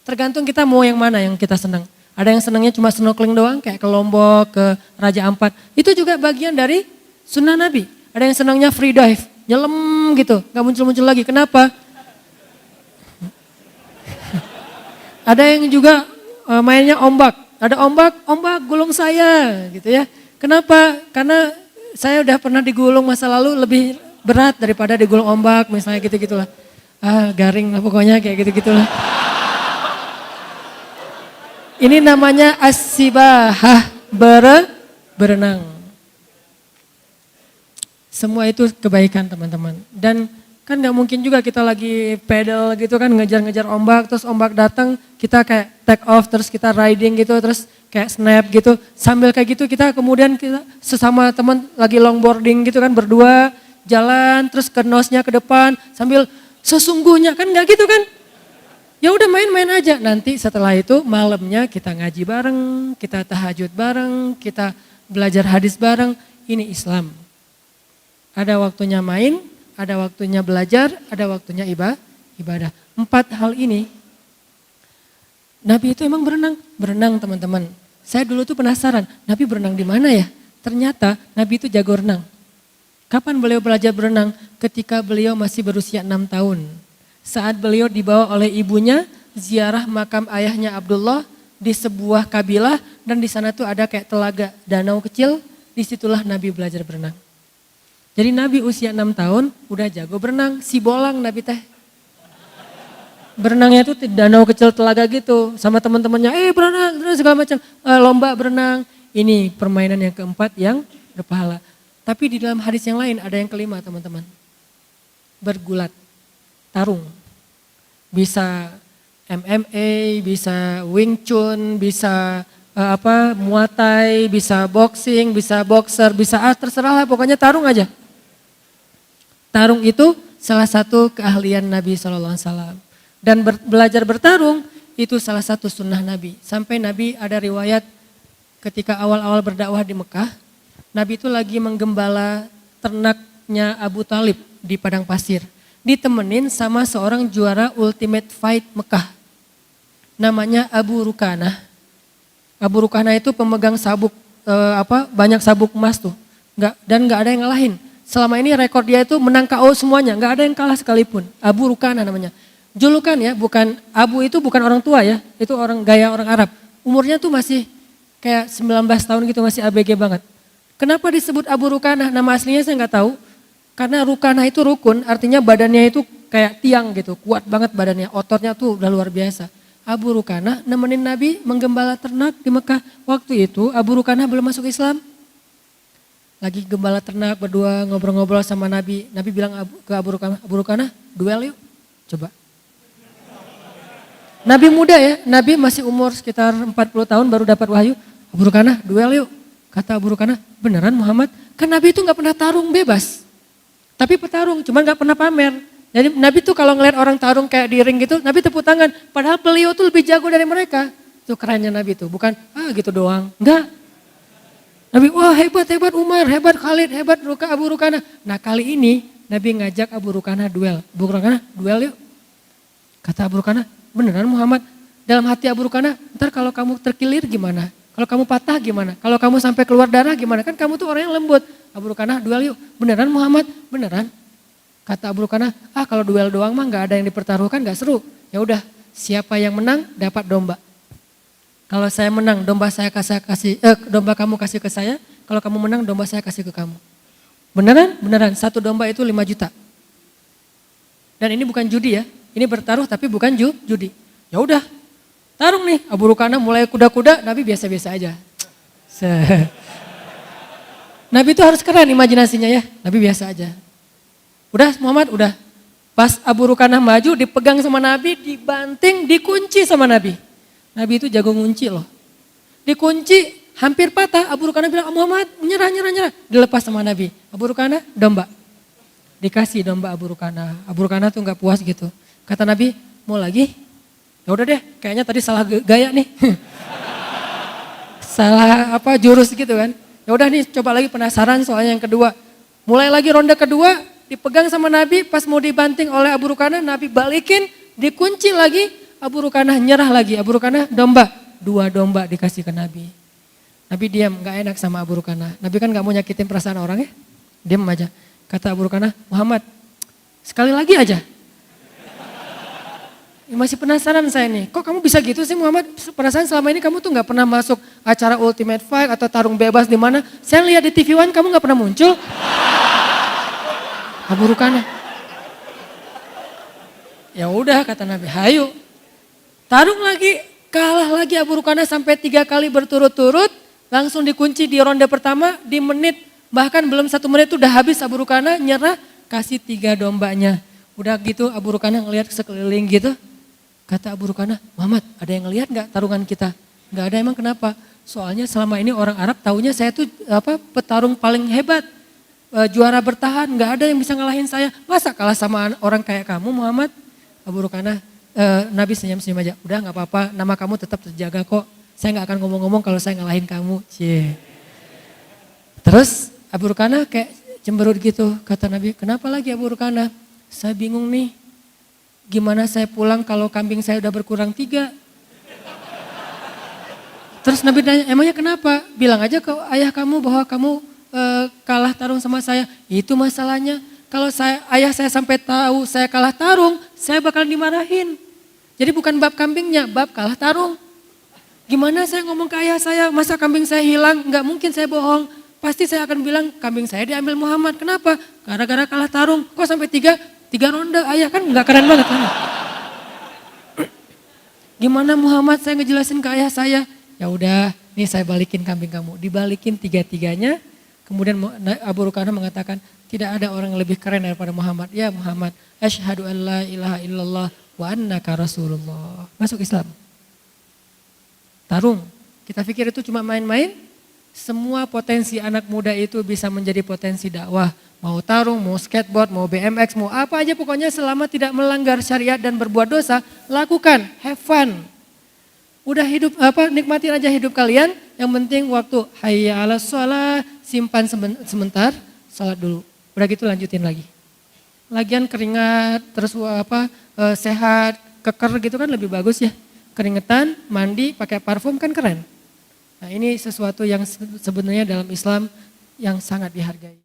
Tergantung kita mau yang mana yang kita senang. Ada yang senangnya cuma snorkeling doang, kayak ke Lombok, ke Raja Ampat. Itu juga bagian dari sunnah Nabi. Ada yang senangnya free dive, nyelam gitu, gak muncul-muncul lagi. Kenapa? Ada yang juga mainnya ombak. Ada ombak gulung saya gitu ya. Kenapa? Karena saya udah pernah digulung masa lalu lebih berat daripada digulung ombak misalnya gitu-gitulah. Garing lah pokoknya kayak gitu-gitulah. Ini namanya as-sibahah, berenang. Semua itu kebaikan teman-teman. Dan kan gak mungkin juga kita lagi pedal gitu kan ngejar-ngejar ombak terus ombak datang kita kayak take off terus kita riding gitu terus kayak snap gitu. Sambil kayak gitu kita kemudian kita sesama teman lagi longboarding gitu kan berdua jalan terus ke nosnya ke depan sambil sesungguhnya kan gak gitu kan. Ya udah main-main aja nanti setelah itu malamnya kita ngaji bareng, kita tahajud bareng, kita belajar hadis bareng. Ini Islam. Ada waktunya main, ada waktunya belajar, ada waktunya ibadah. 4 hal ini, Nabi itu emang berenang teman-teman. Saya dulu tuh penasaran, Nabi berenang di mana ya? Ternyata Nabi itu jago renang. Kapan beliau belajar berenang? Ketika beliau masih berusia 6 tahun. Saat beliau dibawa oleh ibunya, ziarah makam ayahnya Abdullah di sebuah kabilah. Dan di sana tuh ada kayak telaga, danau kecil, disitulah Nabi belajar berenang. Jadi Nabi usia 6 tahun udah jago berenang, si bolang Nabi teh. Berenangnya itu di danau kecil telaga gitu sama teman-temannya, berenang segala macam, lomba berenang. Ini permainan yang keempat yang berpahala. Tapi di dalam hadis yang lain ada yang kelima teman-teman. Bergulat, tarung. Bisa MMA, bisa Wing Chun, bisa Muay Thai, bisa boxing, bisa boxer, bisa terserah lah pokoknya tarung aja. Tarung itu salah satu keahlian Nabi SAW. Dan belajar bertarung itu salah satu sunnah Nabi. Sampai Nabi ada riwayat ketika awal-awal berdakwah di Mekah. Nabi itu lagi menggembala ternaknya Abu Talib di padang pasir. Ditemenin sama seorang juara Ultimate Fight Mekah. Namanya Abu Rukanah. Abu Rukanah itu pemegang sabuk, banyak sabuk emas tuh. Dan gak ada yang ngalahin. Selama ini rekor dia itu menang KO semuanya, gak ada yang kalah sekalipun. Abu Rukanah namanya. Julukan ya, bukan Abu itu bukan orang tua ya, itu gaya orang Arab. umurnya tuh masih kayak 19 tahun gitu, masih ABG banget. Kenapa disebut Abu Rukanah? Nama aslinya saya nggak tahu. Karena Rukanah itu rukun, artinya badannya itu kayak tiang gitu, kuat banget badannya, ototnya tuh udah luar biasa. Abu Rukanah nemenin Nabi menggembala ternak di Mekah. Waktu itu Abu Rukanah belum masuk Islam. Lagi gembala ternak berdua ngobrol-ngobrol sama Nabi. Nabi bilang ke Abu Rukanah, duel yuk, coba. Nabi muda ya, Nabi masih umur sekitar 40 tahun baru dapat wahyu. Abu Rukanah, duel yuk. Kata Abu Rukanah, beneran Muhammad? Kan Nabi itu gak pernah tarung bebas. Tapi petarung, cuman gak pernah pamer. Jadi Nabi tuh kalau ngeliat orang tarung kayak di ring gitu, Nabi tepuk tangan. Padahal beliau tuh lebih jago dari mereka. Itu kerennya Nabi tuh, bukan gitu doang. Enggak. Nabi, wah hebat Umar, hebat Khalid, hebat Abu Rukanah. Nah kali ini Nabi ngajak Abu Rukanah duel. Abu Rukanah duel yuk. Kata Abu Rukanah, beneran Muhammad? Dalam hati Abu Rukanah, ntar kalau kamu terkilir gimana? Kalau kamu patah gimana? Kalau kamu sampai keluar darah gimana? Kan kamu tuh orang yang lembut. Abu Rukanah duel yuk. Beneran Muhammad? Beneran? Kata Abu Rukanah, kalau duel doang mah gak ada yang dipertaruhkan, gak seru. Ya udah, siapa yang menang dapat domba. Kalau saya menang, domba kamu kasih ke saya. Kalau kamu menang, domba saya kasih ke kamu. Beneran? Beneran. Satu domba itu 5 juta. Dan ini bukan judi ya. Ini bertaruh tapi bukan judi. Ya udah, tarung nih. Abu Rukanah mulai kuda-kuda, Nabi biasa-biasa aja. Nabi itu harus keren imajinasinya ya. Nabi biasa aja. Udah Muhammad, udah. Pas Abu Rukanah maju, dipegang sama Nabi, dibanting, dikunci sama Nabi. Nabi itu jago ngunci loh. Dikunci, hampir patah. Abu Rukanah bilang, Muhammad nyerah. Dilepas sama Nabi. Abu Rukanah, domba. Dikasih domba Abu Rukanah. Abu Rukanah tuh gak puas gitu. Kata Nabi, mau lagi? Ya udah deh, kayaknya tadi salah gaya nih. Salah jurus gitu kan. Ya udah nih, coba lagi penasaran soalnya yang kedua. Mulai lagi ronde kedua, dipegang sama Nabi, pas mau dibanting oleh Abu Rukanah, Nabi balikin, dikunci lagi, Abu Rukanah nyerah lagi. Abu Rukanah domba, 2 domba dikasih ke Nabi. Nabi diam, gak enak sama Abu Rukanah. Nabi kan gak mau nyakitin perasaan orang ya, diam aja. Kata Abu Rukanah, Muhammad, sekali lagi aja. Masih penasaran saya nih, kok kamu bisa gitu sih Muhammad? Perasaan selama ini kamu tuh gak pernah masuk acara Ultimate Fight atau tarung bebas di mana? Saya lihat di TV One kamu gak pernah muncul. Abu Rukanah. Ya udah kata Nabi, hayu. Tarung lagi, kalah lagi Abu Rukanah sampai 3 kali berturut-turut. Langsung dikunci di ronde pertama, di menit, bahkan belum 1 menit udah habis Abu Rukanah nyerah, kasih 3 dombanya. Udah gitu Abu Rukanah ngelihat sekeliling gitu. Kata Abu Rukanah, Muhammad ada yang ngelihat gak tarungan kita? Gak ada, emang kenapa? Soalnya selama ini orang Arab taunya saya tuh petarung paling hebat. Juara bertahan, gak ada yang bisa ngalahin saya. Masa kalah sama orang kayak kamu Muhammad? Abu Rukanah, Nabi senyum-senyum aja. Udah gak apa-apa, nama kamu tetap terjaga kok. Saya gak akan ngomong-ngomong kalau saya ngalahin kamu. Cie. Terus Abu Rukanah kayak cemberut gitu. Kata Nabi, kenapa lagi Abu Rukanah? Saya bingung nih. Gimana saya pulang kalau kambing saya udah berkurang 3? Terus Nabi nanya, emangnya kenapa? Bilang aja ke ayah kamu bahwa kamu kalah tarung sama saya. Itu masalahnya. Kalau ayah saya sampai tahu saya kalah tarung, saya bakal dimarahin. Jadi bukan bab kambingnya, bab kalah tarung. Gimana saya ngomong ke ayah saya, masa kambing saya hilang? Enggak mungkin saya bohong. Pasti saya akan bilang kambing saya diambil Muhammad. Kenapa? Gara-gara kalah tarung. Kok sampai 3 ronde? Ayah kan enggak keren banget kan? Gimana Muhammad saya ngejelasin ke ayah saya? Ya udah, nih saya balikin kambing kamu. Dibalikin 3-3-nya. Kemudian Abu Rukanah mengatakan, tidak ada orang yang lebih keren daripada Muhammad. Ya Muhammad, asyhadu an la ilaha illallah wa annaka rasulullah. Masuk Islam. Tarung, kita pikir itu cuma main-main. Semua potensi anak muda itu bisa menjadi potensi dakwah. Mau tarung, mau skateboard, mau BMX, mau apa aja pokoknya selama tidak melanggar syariat dan berbuat dosa, lakukan, have fun. Udah hidup nikmatin aja hidup kalian. Yang penting waktu hayya 'alas shalah simpan sebentar, salat dulu. Udah gitu lanjutin lagi. Lagian keringat terus sehat, keker gitu kan lebih bagus ya. Keringetan, mandi, pakai parfum kan keren. Nah, ini sesuatu yang sebenarnya dalam Islam yang sangat dihargai.